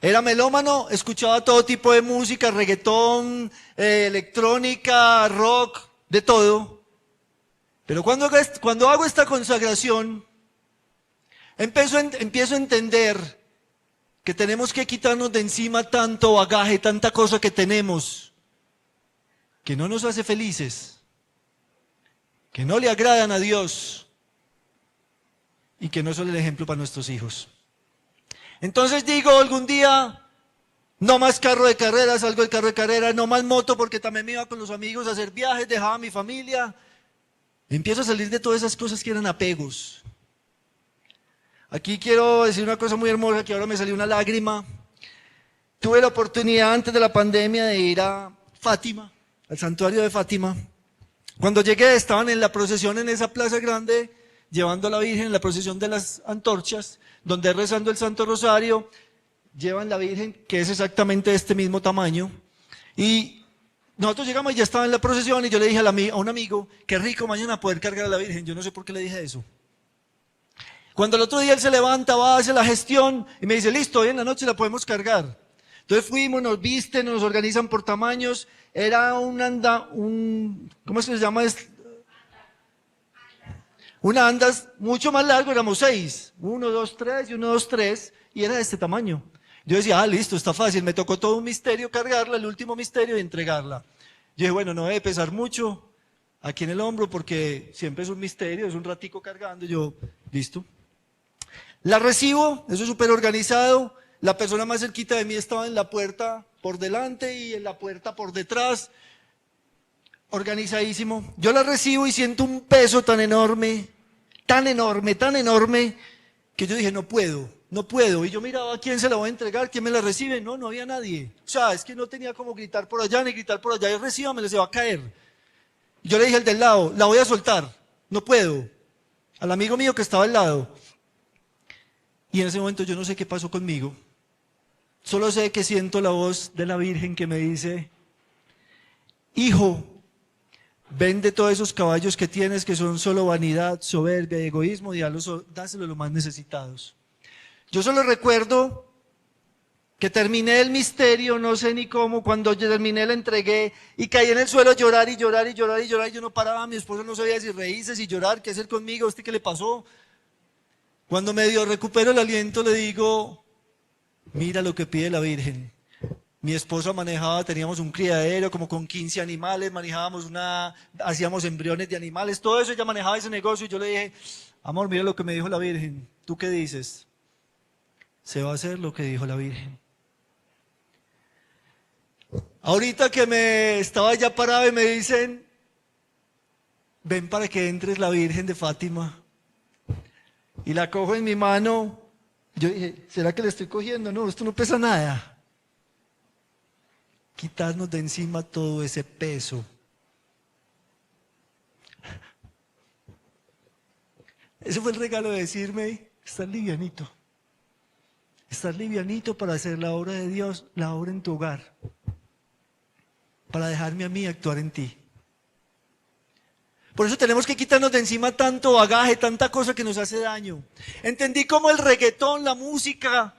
Era melómano, escuchaba todo tipo de música, reggaetón, electrónica, rock, de todo. Pero cuando hago esta consagración, empiezo a entender que tenemos que quitarnos de encima tanto bagaje, tanta cosa que tenemos, que no nos hace felices, que no le agradan a Dios y que no son el ejemplo para nuestros hijos. Entonces digo algún día, no más carro de carrera, salgo del carro de carrera, no más moto porque también me iba con los amigos a hacer viajes, dejaba a mi familia. Empiezo a salir de todas esas cosas que eran apegos. Aquí quiero decir una cosa muy hermosa que ahora me salió una lágrima. Tuve la oportunidad antes de la pandemia de ir a Fátima, al santuario de Fátima. Cuando llegué estaban en la procesión en esa plaza grande, llevando a la Virgen en la procesión de las antorchas, donde rezando el Santo Rosario, llevan la Virgen, que es exactamente de este mismo tamaño. Y nosotros llegamos y ya estaba en la procesión y yo le dije a un amigo, qué rico mañana poder cargar a la Virgen. Yo no sé por qué le dije eso. Cuando el otro día él se levanta, va, hace la gestión y me dice, listo, hoy en la noche la podemos cargar. Entonces fuimos, nos visten, nos organizan por tamaños. Era ¿cómo se llama? Una andas mucho más largo, éramos 6. 1, 2, 3 y 1, 2, 3. Y era de este tamaño. Yo decía, listo, está fácil. Me tocó todo un misterio cargarla, el último misterio y entregarla. Yo dije, bueno, no debe pesar mucho aquí en el hombro porque siempre es un misterio, es un ratico cargando. Yo, listo. La recibo, eso es súper organizado. La persona más cerquita de mí estaba en la puerta por delante y en la puerta por detrás. Organizadísimo. Yo la recibo y siento un peso tan enorme, que yo dije, no puedo. Y yo miraba a quién se la voy a entregar, quién me la recibe. No había nadie. O sea, es que no tenía como gritar por allá ni gritar por allá. Y recíbamela, se va a caer. Y yo le dije al del lado, la voy a soltar. No puedo. Al amigo mío que estaba al lado. Y en ese momento yo no sé qué pasó conmigo. Solo sé que siento la voz de la Virgen que me dice: hijo, vende todos esos caballos que tienes que son solo vanidad, soberbia y egoísmo y dáselo a los más necesitados. Yo solo recuerdo que terminé el misterio, no sé ni cómo, cuando yo terminé la entregué y caí en el suelo a llorar y llorar y llorar y llorar y yo no paraba, mi esposo no sabía si reírse, si llorar, qué hacer conmigo, ¿qué le pasó? Cuando medio recupero el aliento le digo: mira lo que pide la Virgen. Mi esposa manejaba, teníamos un criadero como con 15 animales, hacíamos embriones de animales, todo eso, ella manejaba ese negocio y yo le dije: amor, mira lo que me dijo la Virgen, ¿tú qué dices? Se va a hacer lo que dijo la Virgen. Ahorita que me estaba ya parado y me dicen: ven para que entres la Virgen de Fátima. Y la cojo en mi mano. Yo dije: ¿será que le estoy cogiendo? No, esto no pesa nada. Quitarnos de encima todo ese peso. Ese fue el regalo de decirme: estás livianito. Estás livianito para hacer la obra de Dios, la obra en tu hogar. Para dejarme a mí actuar en ti. Por eso tenemos que quitarnos de encima tanto bagaje, tanta cosa que nos hace daño. Entendí cómo el reggaetón, la música,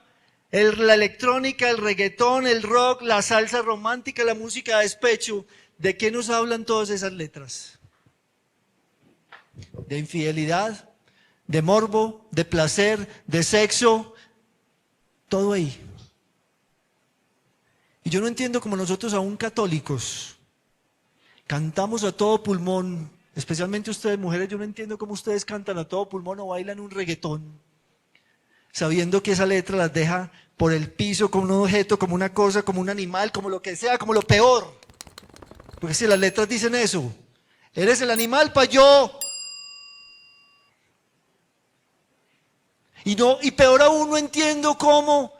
la electrónica, el reggaetón, el rock, la salsa romántica, la música de despecho, ¿de qué nos hablan todas esas letras? De infidelidad, de morbo, de placer, de sexo, todo ahí. Y yo no entiendo cómo nosotros, aún católicos, cantamos a todo pulmón, especialmente ustedes mujeres, yo no entiendo cómo ustedes cantan a todo pulmón o bailan un reggaetón, sabiendo que esa letra las deja por el piso como un objeto, como una cosa, como un animal, como lo que sea, como lo peor. Porque si las letras dicen eso, eres el animal pa' yo. Y peor aún, no entiendo cómo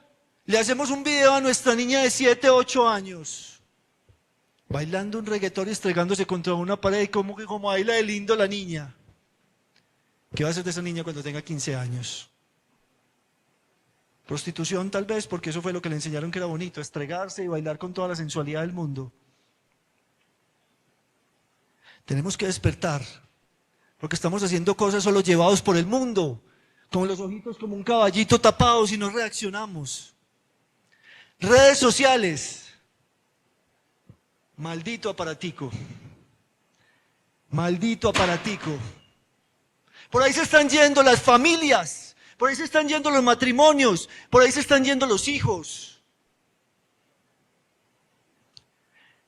le hacemos un video a nuestra niña de 7, 8 años, bailando un reggaetón y estregándose contra una pared, y como baila de lindo la niña. ¿Qué va a hacer de esa niña cuando tenga 15 años? Prostitución tal vez, porque eso fue lo que le enseñaron que era bonito, estregarse y bailar con toda la sensualidad del mundo. Tenemos que despertar, porque estamos haciendo cosas solo llevados por el mundo, con los ojitos como un caballito tapados y no reaccionamos. Redes sociales. Maldito aparatico. Maldito aparatico. Por ahí se están yendo las familias, por ahí se están yendo los matrimonios, por ahí se están yendo los hijos.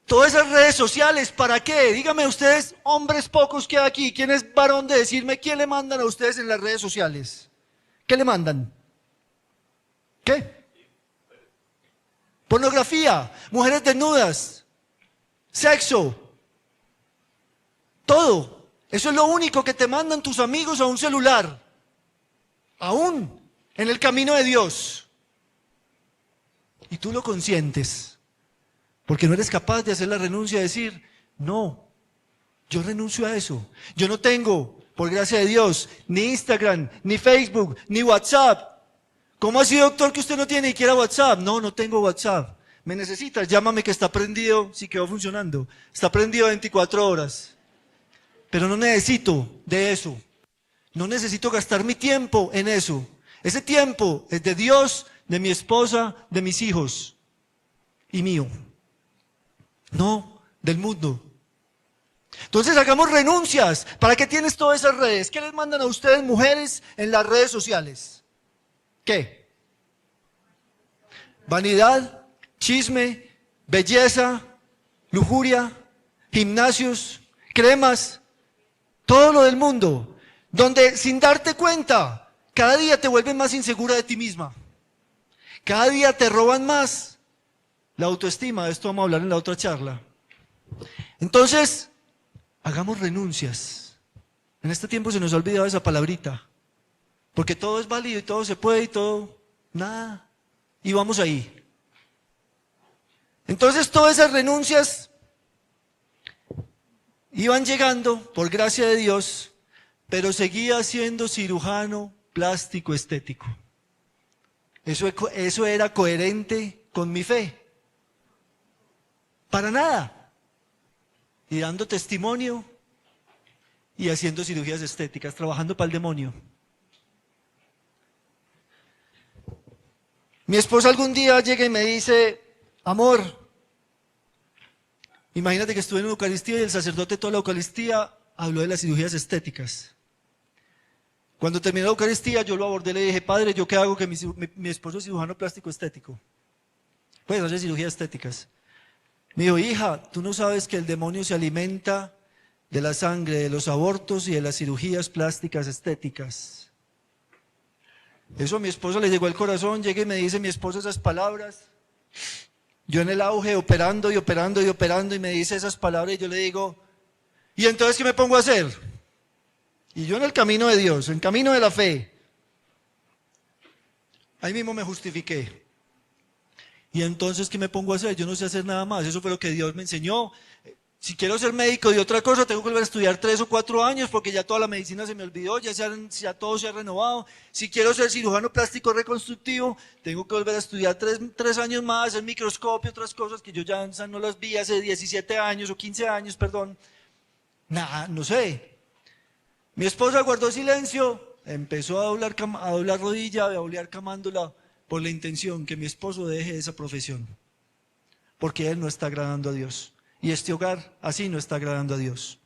Todas esas redes sociales, ¿para qué? Díganme ustedes, hombres pocos que hay aquí, ¿quién es varón de decirme qué le mandan a ustedes en las redes sociales? ¿Qué le mandan? ¿Qué? Pornografía, mujeres desnudas, sexo, todo. Eso es lo único que te mandan tus amigos a un celular, aún en el camino de Dios. Y tú lo consientes, porque no eres capaz de hacer la renuncia, de decir: no, yo renuncio a eso. Yo no tengo, por gracia de Dios, ni Instagram, ni Facebook, ni WhatsApp. ¿Cómo así, doctor, que usted no tiene ni siquiera WhatsApp? No, no tengo WhatsApp. ¿Me necesitas? Llámame, que está prendido, sí quedó funcionando. Está prendido 24 horas. Pero no necesito de eso. No necesito gastar mi tiempo en eso. Ese tiempo es de Dios, de mi esposa, de mis hijos y mío. No del mundo. Entonces hagamos renuncias. ¿Para qué tienes todas esas redes? ¿Qué les mandan a ustedes, mujeres, en las redes sociales? ¿Qué? Vanidad, chisme, belleza, lujuria, gimnasios, cremas, todo lo del mundo, donde sin darte cuenta, cada día te vuelves más insegura de ti misma. Cada día te roban más la autoestima. De esto vamos a hablar en la otra charla. Entonces, hagamos renuncias. En este tiempo se nos ha olvidado esa palabrita. Porque todo es válido y todo se puede y todo, nada. Y vamos ahí. Entonces todas esas renuncias iban llegando por gracia de Dios, pero seguía siendo cirujano plástico estético. Eso era coherente con mi fe. Para nada. Y dando testimonio y haciendo cirugías estéticas, trabajando para el demonio. Mi esposa algún día llega y me dice, amor, imagínate que estuve en una Eucaristía y el sacerdote de toda la Eucaristía habló de las cirugías estéticas. Cuando terminó la Eucaristía yo lo abordé y le dije, padre, ¿yo qué hago? Que mi esposo es cirujano plástico estético. Pues hace cirugías estéticas. Me dijo, hija, tú no sabes que el demonio se alimenta de la sangre, de los abortos y de las cirugías plásticas estéticas. Eso a mi esposa le llegó al corazón, llega y me dice mi esposa esas palabras. Yo en el auge operando y operando y operando y me dice esas palabras y yo le digo, ¿y entonces qué me pongo a hacer? Y yo en el camino de Dios, en el camino de la fe, ahí mismo me justifiqué. ¿Y entonces qué me pongo a hacer? Yo no sé hacer nada más, eso fue lo que Dios me enseñó. Si quiero ser médico de otra cosa, tengo que volver a estudiar 3 o 4 años porque ya toda la medicina se me olvidó, ya todo se ha renovado. Si quiero ser cirujano plástico reconstructivo, tengo que volver a estudiar 3 años más, el microscopio, otras cosas que yo ya no las vi hace 17 años o 15 años, perdón. Nada, no sé. Mi esposa guardó silencio, empezó a doblar rodilla, a doblar camándola por la intención que mi esposo deje esa profesión, porque él no está agradando a Dios. Y este hogar así no está agradando a Dios.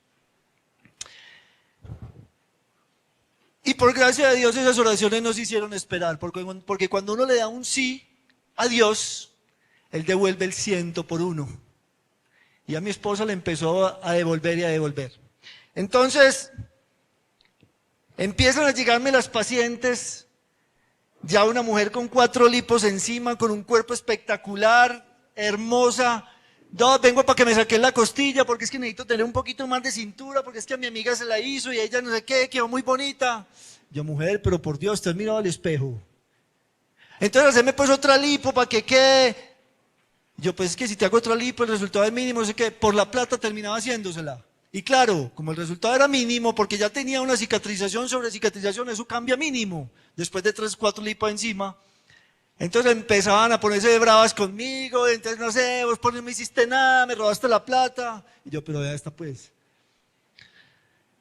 Y por gracia de Dios esas oraciones nos hicieron esperar, porque cuando uno le da un sí a Dios, Él devuelve el 100 por 1. Y a mi esposa le empezó a devolver y a devolver. Entonces, empiezan a llegarme las pacientes, ya una mujer con 4 lipos encima, con un cuerpo espectacular, hermosa. No, vengo para que me saquen la costilla porque es que necesito tener un poquito más de cintura, porque es que a mi amiga se la hizo y ella no sé qué, quedó muy bonita. Yo, mujer, pero por Dios, te has mirado al espejo. Entonces haceme pues otra lipo para que quede. Yo, pues es que si te hago otra lipo el resultado es mínimo, no sé qué, por la plata terminaba haciéndosela. Y claro, como el resultado era mínimo, porque ya tenía una cicatrización sobre cicatrización, eso cambia mínimo, después de 3 o 4 lipas encima. Entonces empezaban a ponerse de bravas conmigo, entonces no sé, vos no me hiciste nada, me robaste la plata. Y yo, pero ya está pues.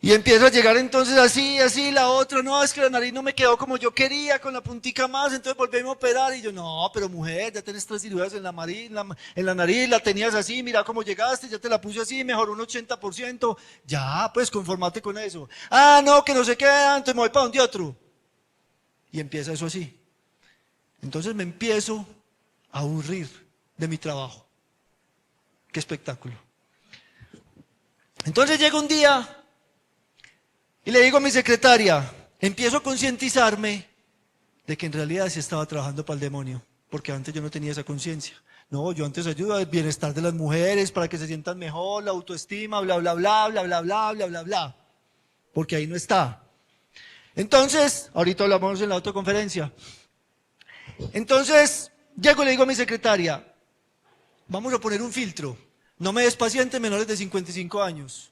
Y empieza a llegar entonces así, la otra, no, es que la nariz no me quedó como yo quería, con la puntica más, entonces volvemos a operar. Y yo, no, pero mujer, ya tenés 3 cirugías en la nariz, la tenías así, mira cómo llegaste, ya te la puse así, mejoró un 80%. Ya, pues conformate con eso. Ah, no, que no sé qué, entonces me voy para donde otro. Y empieza eso así. Entonces me empiezo a aburrir de mi trabajo. Qué espectáculo. Entonces llega un día y le digo a mi secretaria, empiezo a concientizarme de que en realidad sí estaba trabajando para el demonio, porque antes yo no tenía esa conciencia. No, yo antes ayudo al bienestar de las mujeres para que se sientan mejor, la autoestima, bla, bla, bla, bla, bla, bla, bla, bla, bla, porque ahí no está. Entonces, ahorita hablamos en la autoconferencia. Entonces, llego y le digo a mi secretaria, vamos a poner un filtro, no me des pacientes menores de 55 años,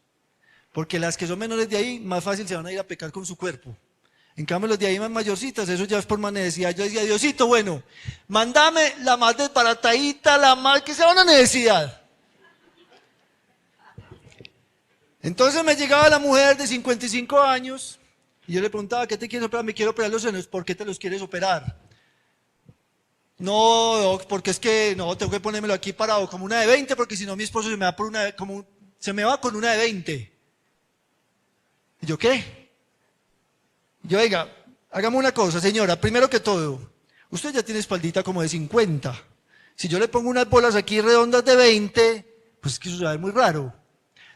porque las que son menores de ahí, más fácil se van a ir a pecar con su cuerpo. En cambio, los de ahí más mayorcitas, eso ya es por más necesidad. Yo decía, Diosito, bueno, mándame la más desbaratadita, la más que sea una necesidad. Entonces me llegaba la mujer de 55 años, y yo le preguntaba, ¿qué te quieres operar? Me quiero operar los senos. ¿Por qué te los quieres operar? No, porque es que no, tengo que ponérmelo aquí parado como una de 20, porque si no mi esposo se me va se me va con una de 20. ¿Y yo qué? Yo, oiga, hagamos una cosa, señora, primero que todo, usted ya tiene espaldita como de 50. Si yo le pongo unas bolas aquí redondas de 20, pues es que eso se va a ver muy raro.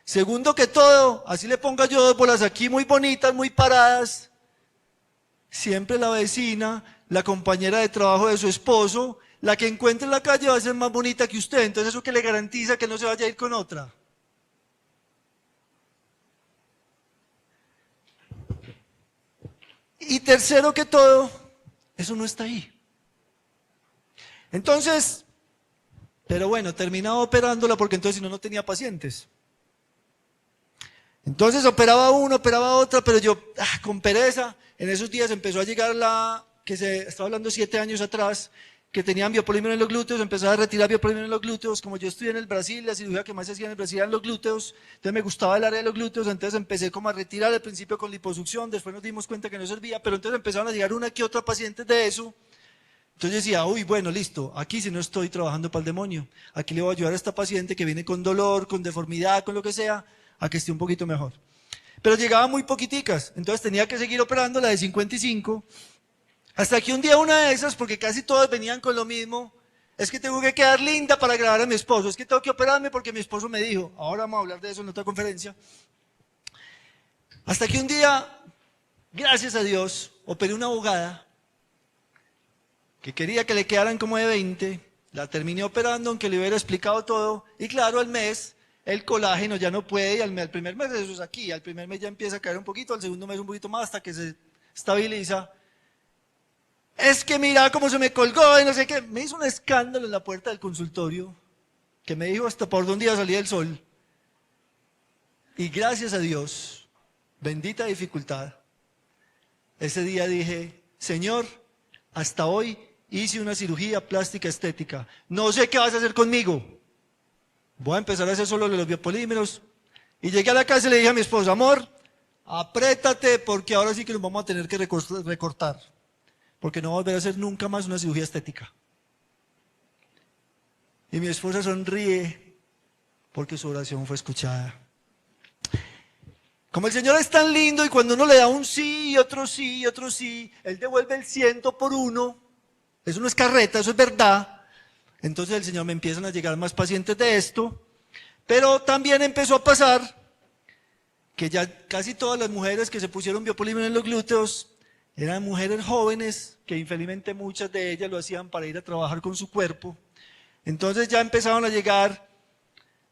Segundo que todo, así le ponga yo 2 bolas aquí muy bonitas, muy paradas, siempre la vecina, la compañera de trabajo de su esposo, la que encuentre en la calle va a ser más bonita que usted, entonces eso que le garantiza que no se vaya a ir con otra. Y tercero que todo, eso no está ahí. Entonces, pero bueno, terminaba operándola porque entonces si no, no tenía pacientes. Entonces operaba uno, operaba otra, pero yo, con pereza, en esos días empezó a llegar que se estaba hablando 7 años atrás, que tenían biopolímero en los glúteos, empezaba a retirar biopolímero en los glúteos. Como yo estudié en el Brasil, la cirugía que más se hacía en el Brasil eran los glúteos, entonces me gustaba el área de los glúteos, entonces empecé como a retirar al principio con liposucción, después nos dimos cuenta que no servía, pero entonces empezaron a llegar una que otra pacientes de eso. Entonces decía, uy, bueno, listo, aquí si no estoy trabajando para el demonio, aquí le voy a ayudar a esta paciente que viene con dolor, con deformidad, con lo que sea, a que esté un poquito mejor. Pero llegaba muy poquiticas, entonces tenía que seguir operando la de 55, hasta que un día una de esas, porque casi todas venían con lo mismo, es que tengo que quedar linda para agradar a mi esposo, es que tengo que operarme porque mi esposo me dijo, ahora vamos a hablar de eso en otra conferencia, hasta que un día, gracias a Dios, operé una abogada que quería que le quedaran como de 20, la terminé operando aunque le hubiera explicado todo, y claro, al mes el colágeno ya no puede, y al primer mes eso es aquí, al primer mes ya empieza a caer un poquito, al segundo mes un poquito más hasta que se estabiliza. Es que mira cómo se me colgó y no sé qué, me hizo un escándalo en la puerta del consultorio, que me dijo hasta por dónde iba a salir el sol, y gracias a Dios, bendita dificultad, ese día dije, Señor, hasta hoy hice una cirugía plástica estética, no sé qué vas a hacer conmigo, voy a empezar a hacer solo los biopolímeros. Y llegué a la casa y le dije a mi esposa, amor, apriétate porque ahora sí que nos vamos a tener que recortar, porque no va a volver a hacer nunca más una cirugía estética. Y mi esposa sonríe porque su oración fue escuchada. Como el Señor es tan lindo y cuando uno le da un sí y otro sí y otro sí, Él devuelve el 100 por uno, eso no es carreta, eso es verdad. Entonces el Señor me empiezan a llegar más pacientes de esto, pero también empezó a pasar que ya casi todas las mujeres que se pusieron biopolímero en los glúteos eran mujeres jóvenes, que infelizmente muchas de ellas lo hacían para ir a trabajar con su cuerpo. Entonces ya empezaron a llegar,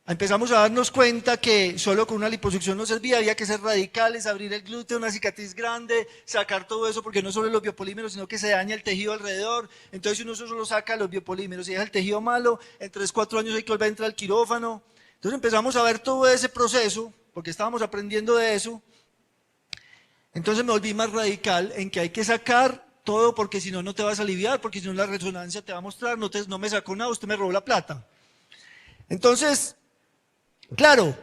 empezamos a darnos cuenta que solo con una liposucción no servía, había que ser radicales, abrir el glúteo, una cicatriz grande, sacar todo eso, porque no solo los biopolímeros, sino que se daña el tejido alrededor. Entonces si uno solo saca los biopolímeros y deja el tejido malo, en 3 o 4 años hay que volver a entrar al quirófano. Entonces empezamos a ver todo ese proceso, porque estábamos aprendiendo de eso. Entonces me volví más radical en que hay que sacar todo, porque si no, no te vas a aliviar, porque si no la resonancia te va a mostrar, no me sacó nada, usted me robó la plata. Entonces, claro,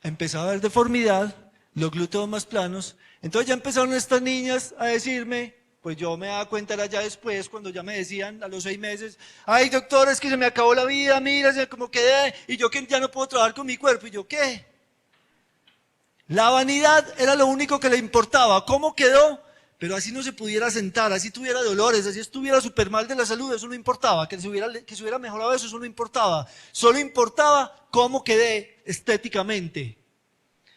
empezaba a haber deformidad, los glúteos más planos, entonces ya empezaron estas niñas a decirme, pues yo me daba cuenta era ya después, cuando ya me decían a los 6 meses, ay doctor, es que se me acabó la vida, mira, como quedé, y yo que ya no puedo trabajar con mi cuerpo, y yo ¿qué? La vanidad era lo único que le importaba, ¿cómo quedó? Pero así no se pudiera sentar, así tuviera dolores, así estuviera súper mal de la salud, eso no importaba, que se hubiera mejorado eso no importaba, solo importaba cómo quedé estéticamente.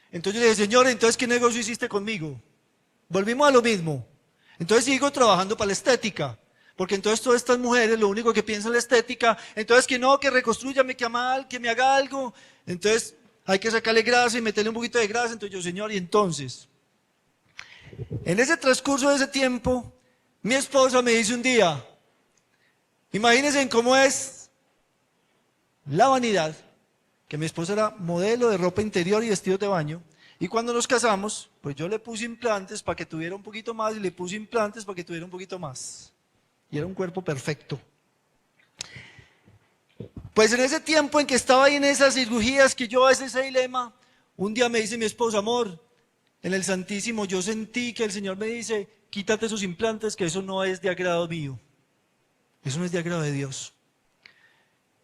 Entonces yo le dije, Señor, entonces ¿qué negocio hiciste conmigo? Volvimos a lo mismo, entonces sigo trabajando para la estética, porque entonces todas estas mujeres lo único que piensan es la estética, entonces que no, que reconstrúyame, que mal, que me haga algo, entonces hay que sacarle grasa y meterle un poquito de grasa, entonces yo, Señor, y entonces, en ese transcurso de ese tiempo, mi esposa me dice un día, imagínense en cómo es la vanidad, que mi esposa era modelo de ropa interior y vestidos de baño, y cuando nos casamos, pues yo le puse implantes para que tuviera un poquito más, y le puse implantes para que tuviera un poquito más, y era un cuerpo perfecto. Pues en ese tiempo en que estaba ahí en esas cirugías, que yo a ese dilema, un día me dice mi esposa, amor, en el Santísimo yo sentí que el Señor me dice, quítate esos implantes, que eso no es de agrado mío, eso no es de agrado de Dios.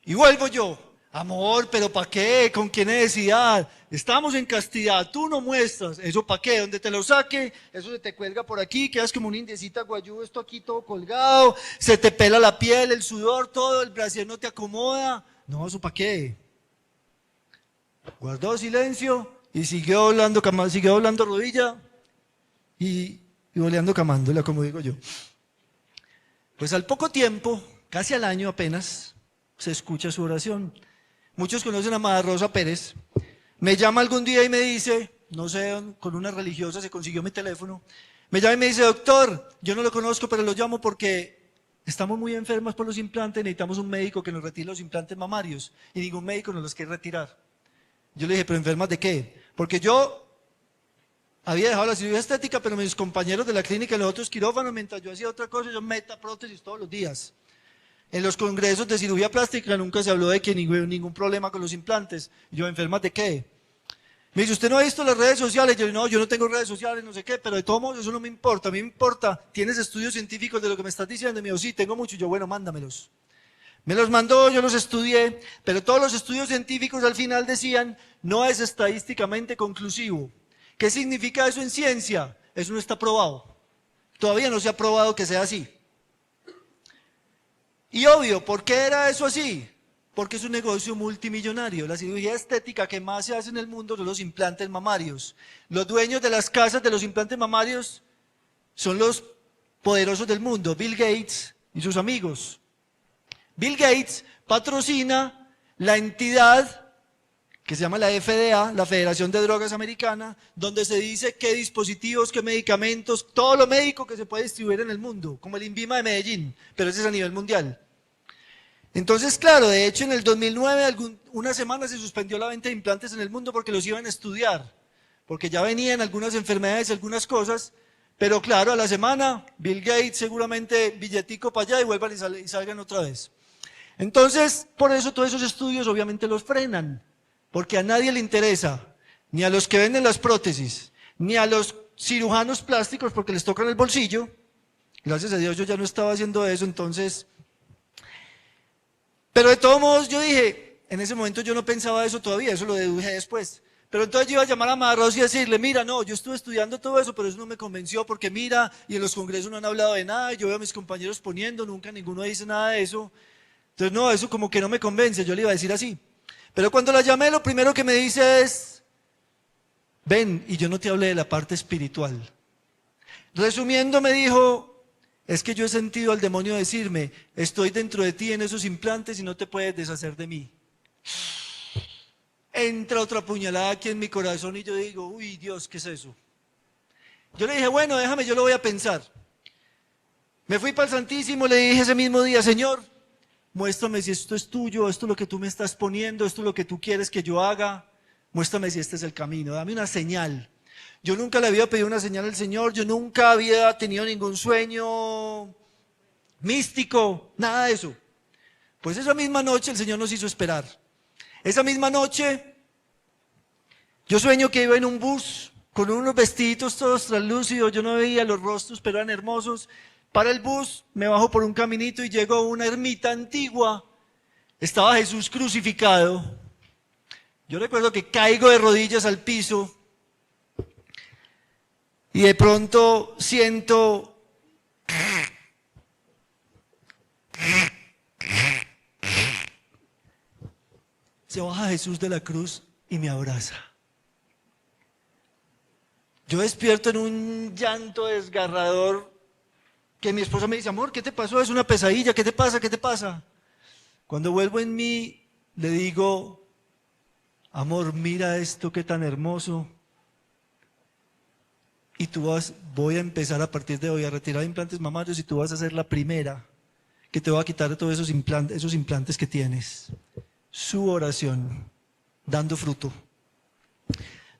Y vuelvo yo, amor, pero ¿para qué? ¿Con qué necesidad? Estamos en castidad, tú no muestras, ¿eso para qué? Donde te lo saque, eso se te cuelga por aquí, quedas como una indiecita guayú, esto aquí todo colgado, se te pela la piel, el sudor, todo, el brasier no te acomoda, no, ¿eso para qué? Guardó silencio y siguió hablando rodilla y boleando camándola, como digo yo. Pues al poco tiempo, casi al año apenas, se escucha su oración. Muchos conocen a Madre Rosa Pérez. Me llama algún día y me dice, no sé, con una religiosa se consiguió mi teléfono. Me llama y me dice, doctor, yo no lo conozco, pero lo llamo porque estamos muy enfermas por los implantes, necesitamos un médico que nos retire los implantes mamarios. Y ningún médico nos los quiere retirar. Yo le dije, ¿pero enfermas de qué? Porque yo había dejado la cirugía estética, pero mis compañeros de la clínica en los otros quirófanos, mientras yo hacía otra cosa, yo meta prótesis todos los días. En los congresos de cirugía plástica nunca se habló de que ningún problema con los implantes. Y yo, ¿enfermas de qué? Me dice, ¿usted no ha visto las redes sociales? Yo, no, yo no tengo redes sociales, no sé qué, pero de todos modos eso no me importa. A mí me importa, ¿tienes estudios científicos de lo que me estás diciendo? Y me dijo, sí, tengo muchos. Yo, bueno, mándamelos. Me los mandó, yo los estudié, pero todos los estudios científicos al final decían, no es estadísticamente conclusivo. ¿Qué significa eso en ciencia? Eso no está probado. Todavía no se ha probado que sea así. Y obvio, ¿por qué era eso así? Porque es un negocio multimillonario. La cirugía estética que más se hace en el mundo son los implantes mamarios. Los dueños de las casas de los implantes mamarios son los poderosos del mundo, Bill Gates y sus amigos. Bill Gates patrocina la entidad que se llama la FDA, la Federación de Drogas Americana, donde se dice qué dispositivos, qué medicamentos, todo lo médico que se puede distribuir en el mundo, como el INVIMA de Medellín, pero ese es a nivel mundial. Entonces, claro, de hecho en el 2009, una semana se suspendió la venta de implantes en el mundo porque los iban a estudiar, porque ya venían algunas enfermedades, algunas cosas, pero claro, a la semana, Bill Gates seguramente billetico para allá y vuelvan y salgan otra vez. Entonces, por eso todos esos estudios obviamente los frenan, porque a nadie le interesa, ni a los que venden las prótesis, ni a los cirujanos plásticos porque les tocan el bolsillo. Gracias a Dios yo ya no estaba haciendo eso, entonces... Pero de todos modos yo dije, en ese momento yo no pensaba eso todavía, eso lo deduje después. Pero entonces yo iba a llamar a Madarros y decirle, mira, no, yo estuve estudiando todo eso, pero eso no me convenció porque mira, y en los congresos no han hablado de nada, y yo veo a mis compañeros poniendo, nunca ninguno dice nada de eso. Entonces no, eso como que no me convence, yo le iba a decir así. Pero cuando la llamé, lo primero que me dice es, ven, y yo no te hablé de la parte espiritual. Resumiendo me dijo, es que yo he sentido al demonio decirme, estoy dentro de ti en esos implantes y no te puedes deshacer de mí. Entra otra puñalada aquí en mi corazón y yo digo, uy Dios, ¿qué es eso? Yo le dije, bueno, déjame, yo lo voy a pensar. Me fui para el Santísimo, le dije ese mismo día, Señor, muéstrame si esto es tuyo, esto es lo que tú me estás poniendo, esto es lo que tú quieres que yo haga, muéstrame si este es el camino, dame una señal. Yo nunca le había pedido una señal al Señor, yo nunca había tenido ningún sueño místico, nada de eso. Pues esa misma noche el Señor nos hizo esperar. Esa misma noche yo sueño que iba en un bus con unos vestiditos todos translúcidos, yo no veía los rostros, pero eran hermosos. Para el bus, me bajo por un caminito y llego a una ermita antigua. Estaba Jesús crucificado. Yo recuerdo que caigo de rodillas al piso y de pronto siento se baja Jesús de la cruz y me abraza. Yo despierto en un llanto desgarrador que mi esposa me dice, amor, ¿qué te pasó? Es una pesadilla, ¿qué te pasa? ¿Qué te pasa? Cuando vuelvo en mí, le digo, amor, mira esto, qué tan hermoso. Y voy a empezar a partir de hoy a retirar implantes mamarios y tú vas a ser la primera que te va a quitar todos esos implantes que tienes. Su oración, dando fruto.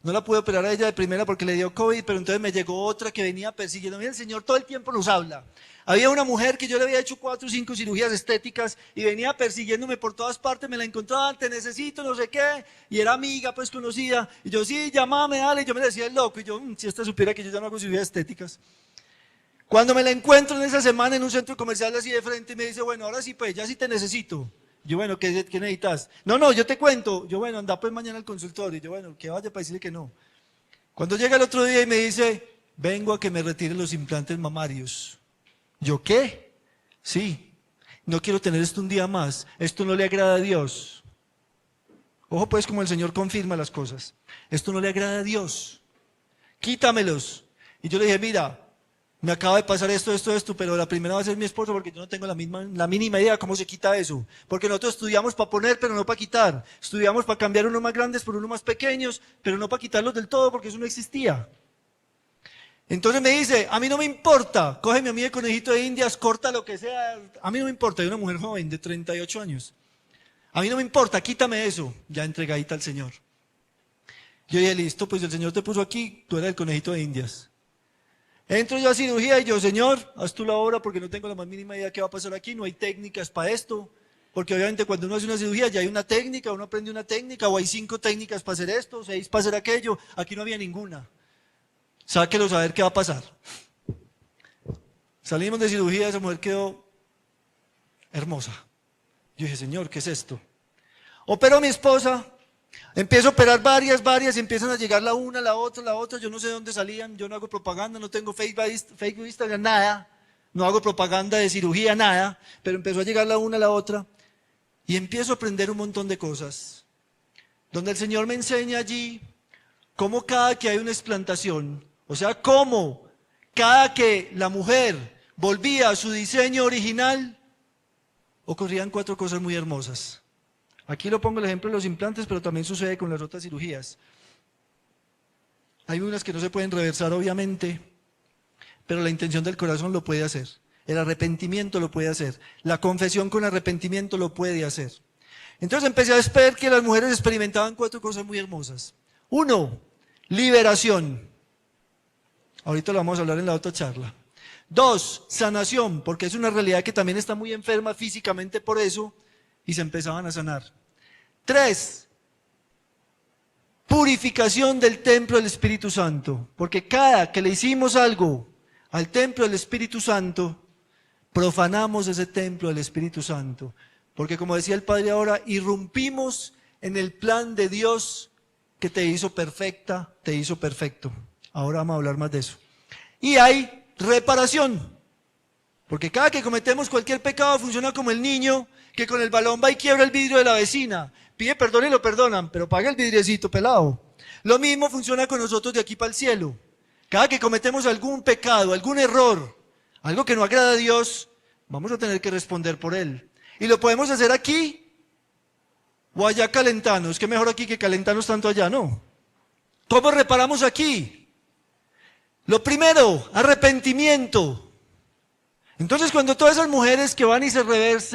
No la pude operar a ella de primera porque le dio COVID, pero entonces me llegó otra que venía persiguiendo. Mira, el Señor todo el tiempo nos habla. Había una mujer que yo le había hecho 4 o 5 cirugías estéticas y venía persiguiéndome por todas partes, me la encontraba, te necesito, no sé qué, y era amiga, pues conocida. Y yo, sí, llámame, dale, y yo me decía el loco, y yo, si esta supiera que yo ya no hago cirugías estéticas. Cuando me la encuentro en esa semana en un centro comercial así de frente, me dice, bueno, ahora sí, pues, ya sí te necesito. Yo, bueno, ¿qué necesitas? No, yo te cuento. Yo, bueno, anda pues mañana al consultorio. Yo, bueno, que vaya para decirle que no. Cuando llega el otro día y me dice, vengo a que me retire los implantes mamarios. ¿Yo qué? Sí, no quiero tener esto un día más. Esto no le agrada a Dios. Ojo pues como el Señor confirma las cosas. Esto no le agrada a Dios. Quítamelos. Y yo le dije, mira, me acaba de pasar esto, pero la primera va a ser mi esposo porque yo no tengo la mínima idea de cómo se quita eso. Porque nosotros estudiamos para poner, pero no para quitar. Estudiamos para cambiar unos más grandes por unos más pequeños, pero no para quitarlos del todo porque eso no existía. Entonces me dice, a mí no me importa, cógeme a mí de conejito de Indias, corta lo que sea, a mí no me importa, hay una mujer joven de 38 años. A mí no me importa, quítame eso, ya entregadita al Señor. Yo dije, listo, pues el Señor te puso aquí, tú eres el conejito de Indias. Entro yo a cirugía y yo, Señor, haz tú la obra porque no tengo la más mínima idea de qué va a pasar aquí, no hay técnicas para esto, porque obviamente cuando uno hace una cirugía ya hay una técnica, uno aprende una técnica, o hay 5 técnicas para hacer esto, 6 para hacer aquello, aquí no había ninguna. Sáquelo a ver qué va a pasar. Salimos de cirugía, esa mujer quedó hermosa. Yo dije, Señor, ¿qué es esto? Opero a mi esposa, empiezo a operar varias, y empiezan a llegar la una, la otra, yo no sé de dónde salían, yo no hago propaganda, no tengo Facebook, Instagram, nada, no hago propaganda de cirugía, nada, pero empezó a llegar la una, la otra, y empiezo a aprender un montón de cosas, donde el Señor me enseña allí cómo cada que hay una explantación, o sea, cómo cada que la mujer volvía a su diseño original, ocurrían 4 cosas muy hermosas. Aquí lo pongo el ejemplo de los implantes, pero también sucede con las otras cirugías. Hay unas que no se pueden reversar, obviamente, pero la intención del corazón lo puede hacer. El arrepentimiento lo puede hacer. La confesión con arrepentimiento lo puede hacer. Entonces empecé a ver que las mujeres experimentaban 4 cosas muy hermosas. 1, liberación. Ahorita lo vamos a hablar en la otra charla. 2, sanación, porque es una realidad que también está muy enferma físicamente por eso, y se empezaban a sanar. 3, purificación del templo del Espíritu Santo, porque cada que le hicimos algo al templo del Espíritu Santo, profanamos ese templo del Espíritu Santo, porque como decía el Padre ahora, irrumpimos en el plan de Dios que te hizo perfecta, te hizo perfecto. Ahora vamos a hablar más de eso. Y hay reparación, porque cada que cometemos cualquier pecado funciona como el niño que con el balón va y quiebra el vidrio de la vecina, pide perdón y lo perdonan, pero paga el vidriecito pelado. Lo mismo funciona con nosotros de aquí para el cielo. Cada que cometemos algún pecado, algún error, algo que no agrada a Dios, vamos a tener que responder por él. Y lo podemos hacer aquí o allá calentanos, que mejor aquí que calentanos tanto allá, ¿no? ¿Cómo reparamos aquí? Lo primero, arrepentimiento. Entonces cuando todas esas mujeres que van y se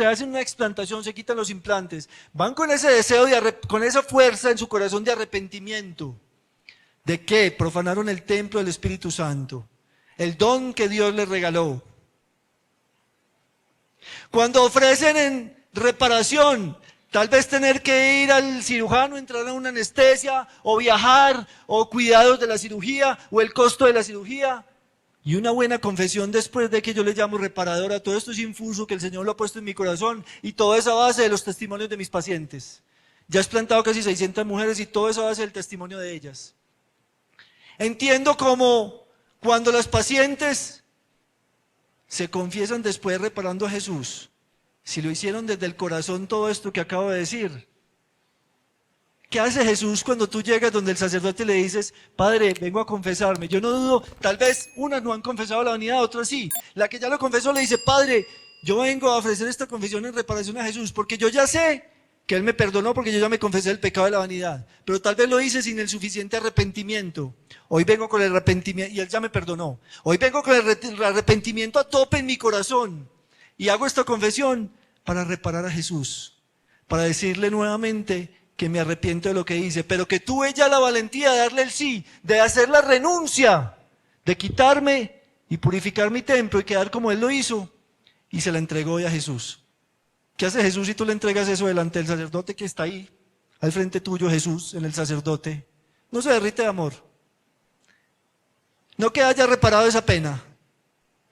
hacen una explantación, se quitan los implantes, van con ese deseo, con esa fuerza en su corazón de arrepentimiento. ¿De qué? Profanaron el templo del Espíritu Santo, el don que Dios les regaló. Cuando ofrecen en reparación, tal vez tener que ir al cirujano, entrar a una anestesia, o viajar, o cuidados de la cirugía, o el costo de la cirugía, y una buena confesión después de que yo le llamo reparadora, todo esto es infuso que el Señor lo ha puesto en mi corazón, y toda esa base de los testimonios de mis pacientes. Ya he plantado casi 600 mujeres y toda esa base del testimonio de ellas. Entiendo como cuando las pacientes se confiesan después reparando a Jesús, si lo hicieron desde el corazón todo esto que acabo de decir. ¿Qué hace Jesús cuando tú llegas donde el sacerdote y le dices, Padre, vengo a confesarme? Yo no dudo, tal vez unas no han confesado la unidad, otras sí. La que ya lo confesó le dice, Padre, yo vengo a ofrecer esta confesión en reparación a Jesús, porque yo ya sé que Él me perdonó, porque yo ya me confesé el pecado de la vanidad. Pero tal vez lo hice sin el suficiente arrepentimiento. Hoy vengo con el arrepentimiento, y Él ya me perdonó. Hoy vengo con el arrepentimiento a tope en mi corazón. Y hago esta confesión para reparar a Jesús, para decirle nuevamente que me arrepiento de lo que hice, pero que tuve ya la valentía de darle el sí, de hacer la renuncia, de quitarme y purificar mi templo y quedar como Él lo hizo, y se la entregó hoy a Jesús. ¿Qué hace Jesús si tú le entregas eso delante del sacerdote que está ahí, al frente tuyo, Jesús, en el sacerdote? No se derrite de amor. No que haya reparado esa pena.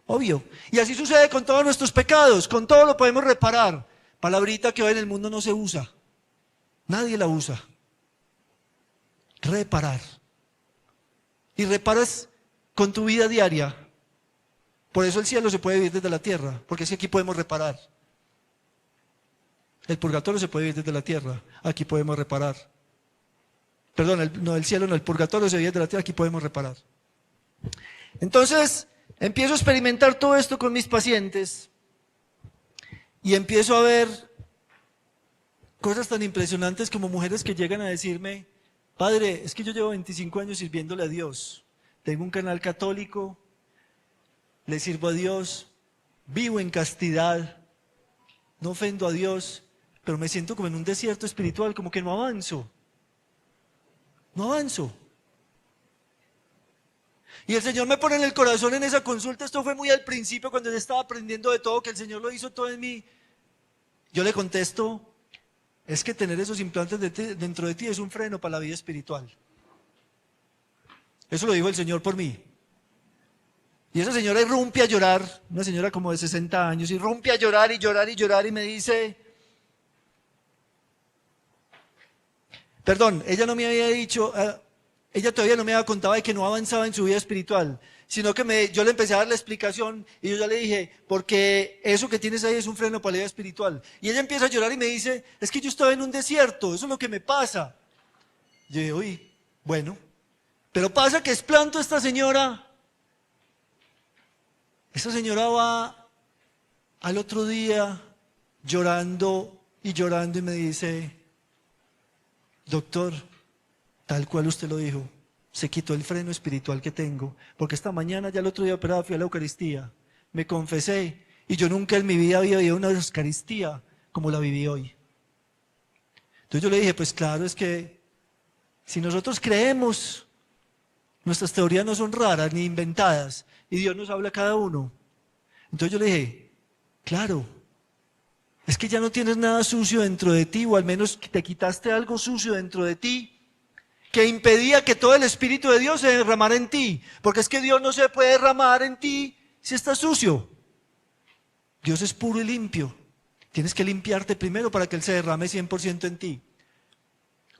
Obvio. Y así sucede con todos nuestros pecados, con todo lo podemos reparar. Palabrita que hoy en el mundo no se usa. Nadie la usa. Reparar. Y reparas con tu vida diaria. Por eso el cielo se puede vivir desde la tierra, porque es que aquí podemos reparar. El purgatorio se puede vivir desde la tierra, aquí podemos reparar. Perdón, el cielo no, el purgatorio se vive desde la tierra, aquí podemos reparar. Entonces, empiezo a experimentar todo esto con mis pacientes y empiezo a ver cosas tan impresionantes como mujeres que llegan a decirme, Padre, es que yo llevo 25 años sirviéndole a Dios, tengo un canal católico, le sirvo a Dios, vivo en castidad, no ofendo a Dios, pero me siento como en un desierto espiritual, como que no avanzo. No avanzo. Y el Señor me pone en el corazón en esa consulta. Esto fue muy al principio, cuando yo estaba aprendiendo de todo, que el Señor lo hizo todo en mí. Yo le contesto, es que tener esos implantes dentro de ti es un freno para la vida espiritual. Eso lo dijo el Señor por mí. Y esa señora irrumpe a llorar, una señora como de 60 años, irrumpe a llorar y llorar y llorar y me dice, perdón, ella no me había dicho, ella todavía no me había contado de que no avanzaba en su vida espiritual, sino que yo le empecé a dar la explicación y yo ya le dije, porque eso que tienes ahí es un freno para la vida espiritual. Y ella empieza a llorar y me dice, es que yo estaba en un desierto, eso es lo que me pasa. Yo dije, uy, bueno, pero pasa que explanto a esta señora. Esta señora va al otro día llorando y me dice, doctor, tal cual usted lo dijo, se quitó el freno espiritual que tengo, porque esta mañana, ya el otro día operada, fui a la Eucaristía, me confesé y yo nunca en mi vida había vivido una Eucaristía como la viví hoy. Entonces yo le dije, pues claro, es que si nosotros creemos, nuestras teorías no son raras ni inventadas, y Dios nos habla a cada uno. Entonces yo le dije, claro, es que ya no tienes nada sucio dentro de ti, o al menos te quitaste algo sucio dentro de ti, que impedía que todo el Espíritu de Dios se derramara en ti, porque es que Dios no se puede derramar en ti si estás sucio. Dios es puro y limpio. Tienes que limpiarte primero para que Él se derrame 100% en ti.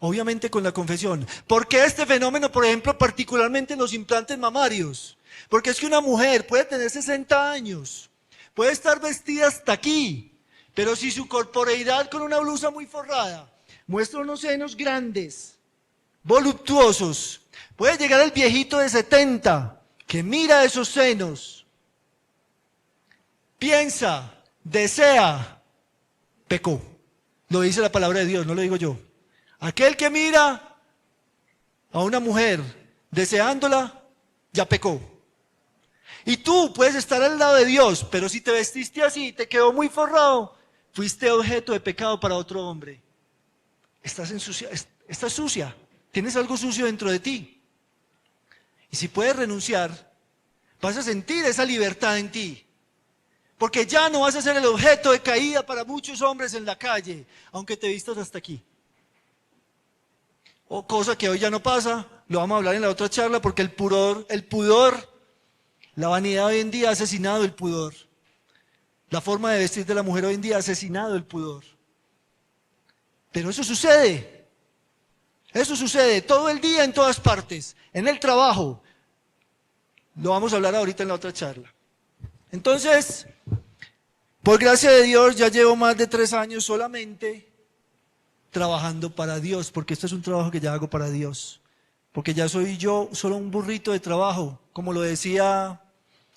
Obviamente con la confesión. ¿Por qué este fenómeno, por ejemplo, particularmente en los implantes mamarios? Porque es que una mujer puede tener 60 años, puede estar vestida hasta aquí, pero si su corporeidad con una blusa muy forrada muestra unos senos grandes, voluptuosos, puede llegar el viejito de 70 que mira esos senos, piensa, desea, pecó. Lo dice la palabra de Dios, no lo digo yo. Aquel que mira a una mujer deseándola, ya pecó. Y tú puedes estar al lado de Dios, pero si te vestiste así y te quedó muy forrado, fuiste objeto de pecado para otro hombre. Estás sucia, tienes algo sucio dentro de ti. Y si puedes renunciar, vas a sentir esa libertad en ti. Porque ya no vas a ser el objeto de caída para muchos hombres en la calle, aunque te vistas hasta aquí. O cosa que hoy ya no pasa, lo vamos a hablar en la otra charla, porque el pudor, la vanidad hoy en día ha asesinado el pudor. La forma de vestir de la mujer hoy en día ha asesinado el pudor. Pero eso sucede todo el día en todas partes, en el trabajo. Lo vamos a hablar ahorita en la otra charla. Entonces, por gracia de Dios, ya llevo más de 3 años solamente trabajando para Dios, porque esto es un trabajo que ya hago para Dios. Porque ya soy yo solo un burrito de trabajo, como lo decía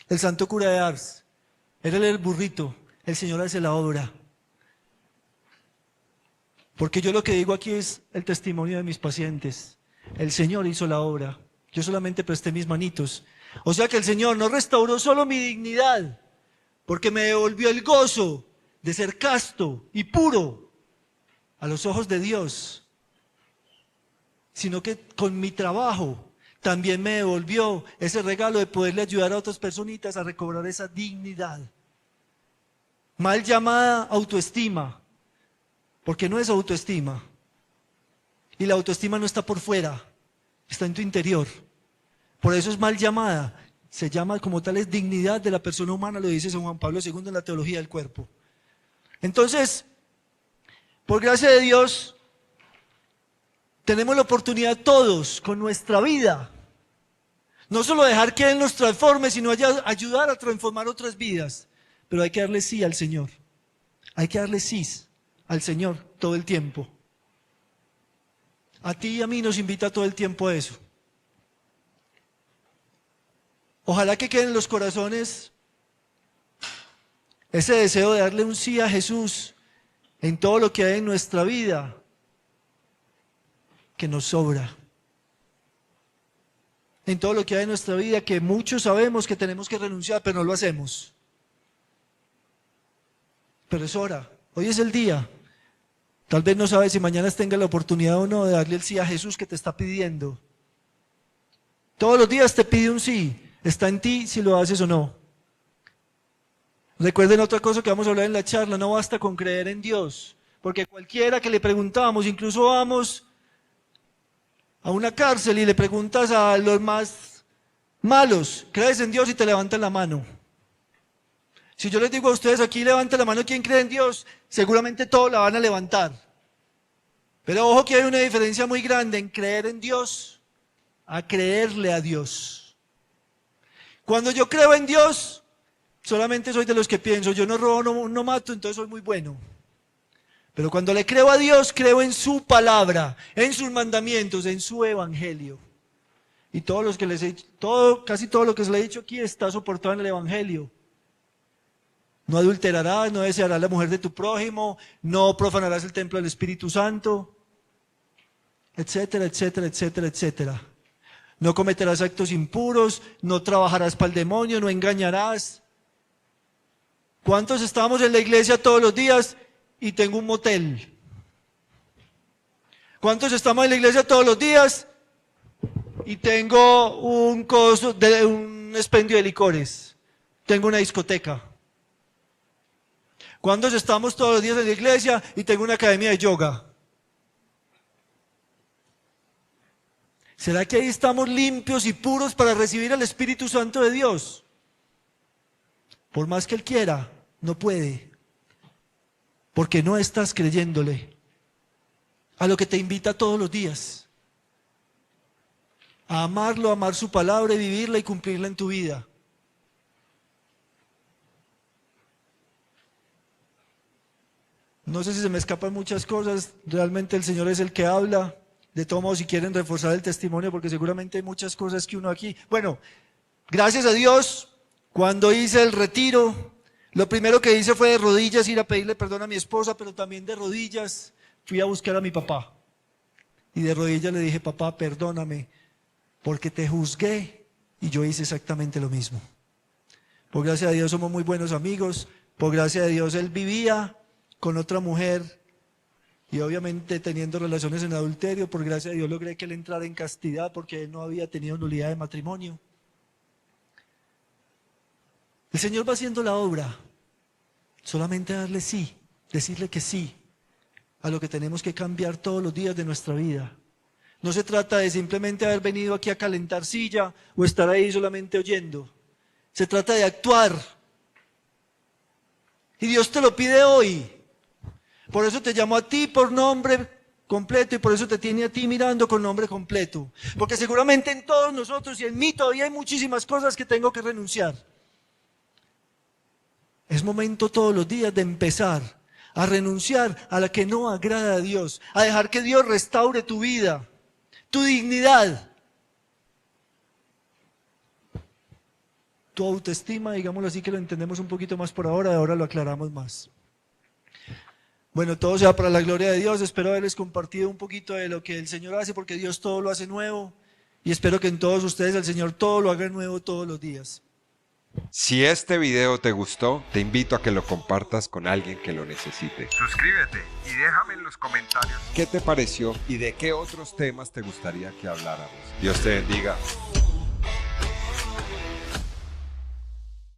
el santo cura de Ars. Él era el burrito, el Señor hace la obra. Porque yo lo que digo aquí es el testimonio de mis pacientes. El Señor hizo la obra, yo solamente presté mis manitos. O sea que el Señor no restauró solo mi dignidad, porque me devolvió el gozo de ser casto y puro a los ojos de Dios, sino que con mi trabajo también me devolvió ese regalo de poderle ayudar a otras personitas a recobrar esa dignidad. Mal llamada autoestima, porque no es autoestima. Y la autoestima no está por fuera, está en tu interior. Por eso es mal llamada. Se llama como tal es dignidad de la persona humana, lo dice San Juan Pablo II en la teología del cuerpo. Entonces, por gracia de Dios, tenemos la oportunidad todos con nuestra vida, no solo dejar que Él nos transforme, sino ayudar a transformar otras vidas. Pero hay que darle sí al Señor. Hay que darle sí al Señor todo el tiempo. A ti y a mí nos invita todo el tiempo a eso. Ojalá que quede en los corazones ese deseo de darle un sí a Jesús en todo lo que hay en nuestra vida que nos sobra. En todo lo que hay en nuestra vida que muchos sabemos que tenemos que renunciar, pero no lo hacemos. Pero es hora, hoy es el día. Tal vez no sabes si mañana tengas la oportunidad o no de darle el sí a Jesús que te está pidiendo. Todos los días te pide un sí. Está en ti si lo haces o no. Recuerden otra cosa que vamos a hablar en la charla, no basta con creer en Dios, porque cualquiera que le preguntamos, incluso vamos a una cárcel y le preguntas a los más malos, ¿crees en Dios? Y te levantan la mano. Si yo les digo a ustedes aquí, levanten la mano, ¿quién cree en Dios? Seguramente todos la van a levantar. Pero ojo que hay una diferencia muy grande en creer en Dios a creerle a Dios. Cuando yo creo en Dios, solamente soy de los que pienso, yo no robo, no mato, entonces soy muy bueno. Pero cuando le creo a Dios, creo en su palabra, en sus mandamientos, en su evangelio. Y todos los que les he dicho, casi todo lo que les he dicho aquí está soportado en el evangelio. No adulterarás, no desearás la mujer de tu prójimo, no profanarás el templo del Espíritu Santo, etcétera, etcétera, etcétera, etcétera. No cometerás actos impuros, no trabajarás para el demonio, no engañarás. ¿Cuántos estamos en la iglesia todos los días y tengo un motel? ¿Cuántos estamos en la iglesia todos los días y tengo un expendio de licores? Tengo una discoteca. ¿Cuántos estamos todos los días en la iglesia y tengo una academia de yoga? ¿Será que ahí estamos limpios y puros para recibir al Espíritu Santo de Dios? Por más que Él quiera, no puede. Porque no estás creyéndole a lo que te invita todos los días. A amarlo, a amar su palabra y vivirla y cumplirla en tu vida. No sé si se me escapan muchas cosas, realmente el Señor es el que habla. De todos modos, si quieren reforzar el testimonio, porque seguramente hay muchas cosas que uno aquí... Bueno, gracias a Dios, cuando hice el retiro, lo primero que hice fue de rodillas ir a pedirle perdón a mi esposa, pero también de rodillas fui a buscar a mi papá. Y de rodillas le dije, papá, perdóname, porque te juzgué y yo hice exactamente lo mismo. Por gracia de Dios somos muy buenos amigos, por gracia de Dios él vivía con otra mujer y obviamente teniendo relaciones en adulterio, por gracia de Dios logré que él entrara en castidad porque él no había tenido nulidad de matrimonio. El Señor va haciendo la obra, solamente darle sí, decirle que sí a lo que tenemos que cambiar todos los días de nuestra vida. No se trata de simplemente haber venido aquí a calentar silla o estar ahí solamente oyendo. Se trata de actuar. Y Dios te lo pide hoy. Por eso te llamó a ti por nombre completo y por eso te tiene a ti mirando con nombre completo. Porque seguramente en todos nosotros y en mí todavía hay muchísimas cosas que tengo que renunciar. Es momento todos los días de empezar a renunciar a la que no agrada a Dios, a dejar que Dios restaure tu vida, tu dignidad, tu autoestima, digámoslo así que lo entendemos un poquito más por ahora, ahora lo aclaramos más. Bueno, todo sea para la gloria de Dios, espero haberles compartido un poquito de lo que el Señor hace, porque Dios todo lo hace nuevo, y espero que en todos ustedes el Señor todo lo haga nuevo todos los días. Si este video te gustó, te invito a que lo compartas con alguien que lo necesite. Suscríbete y déjame en los comentarios ¿Qué te pareció y de qué otros temas te gustaría que habláramos? Dios te bendiga.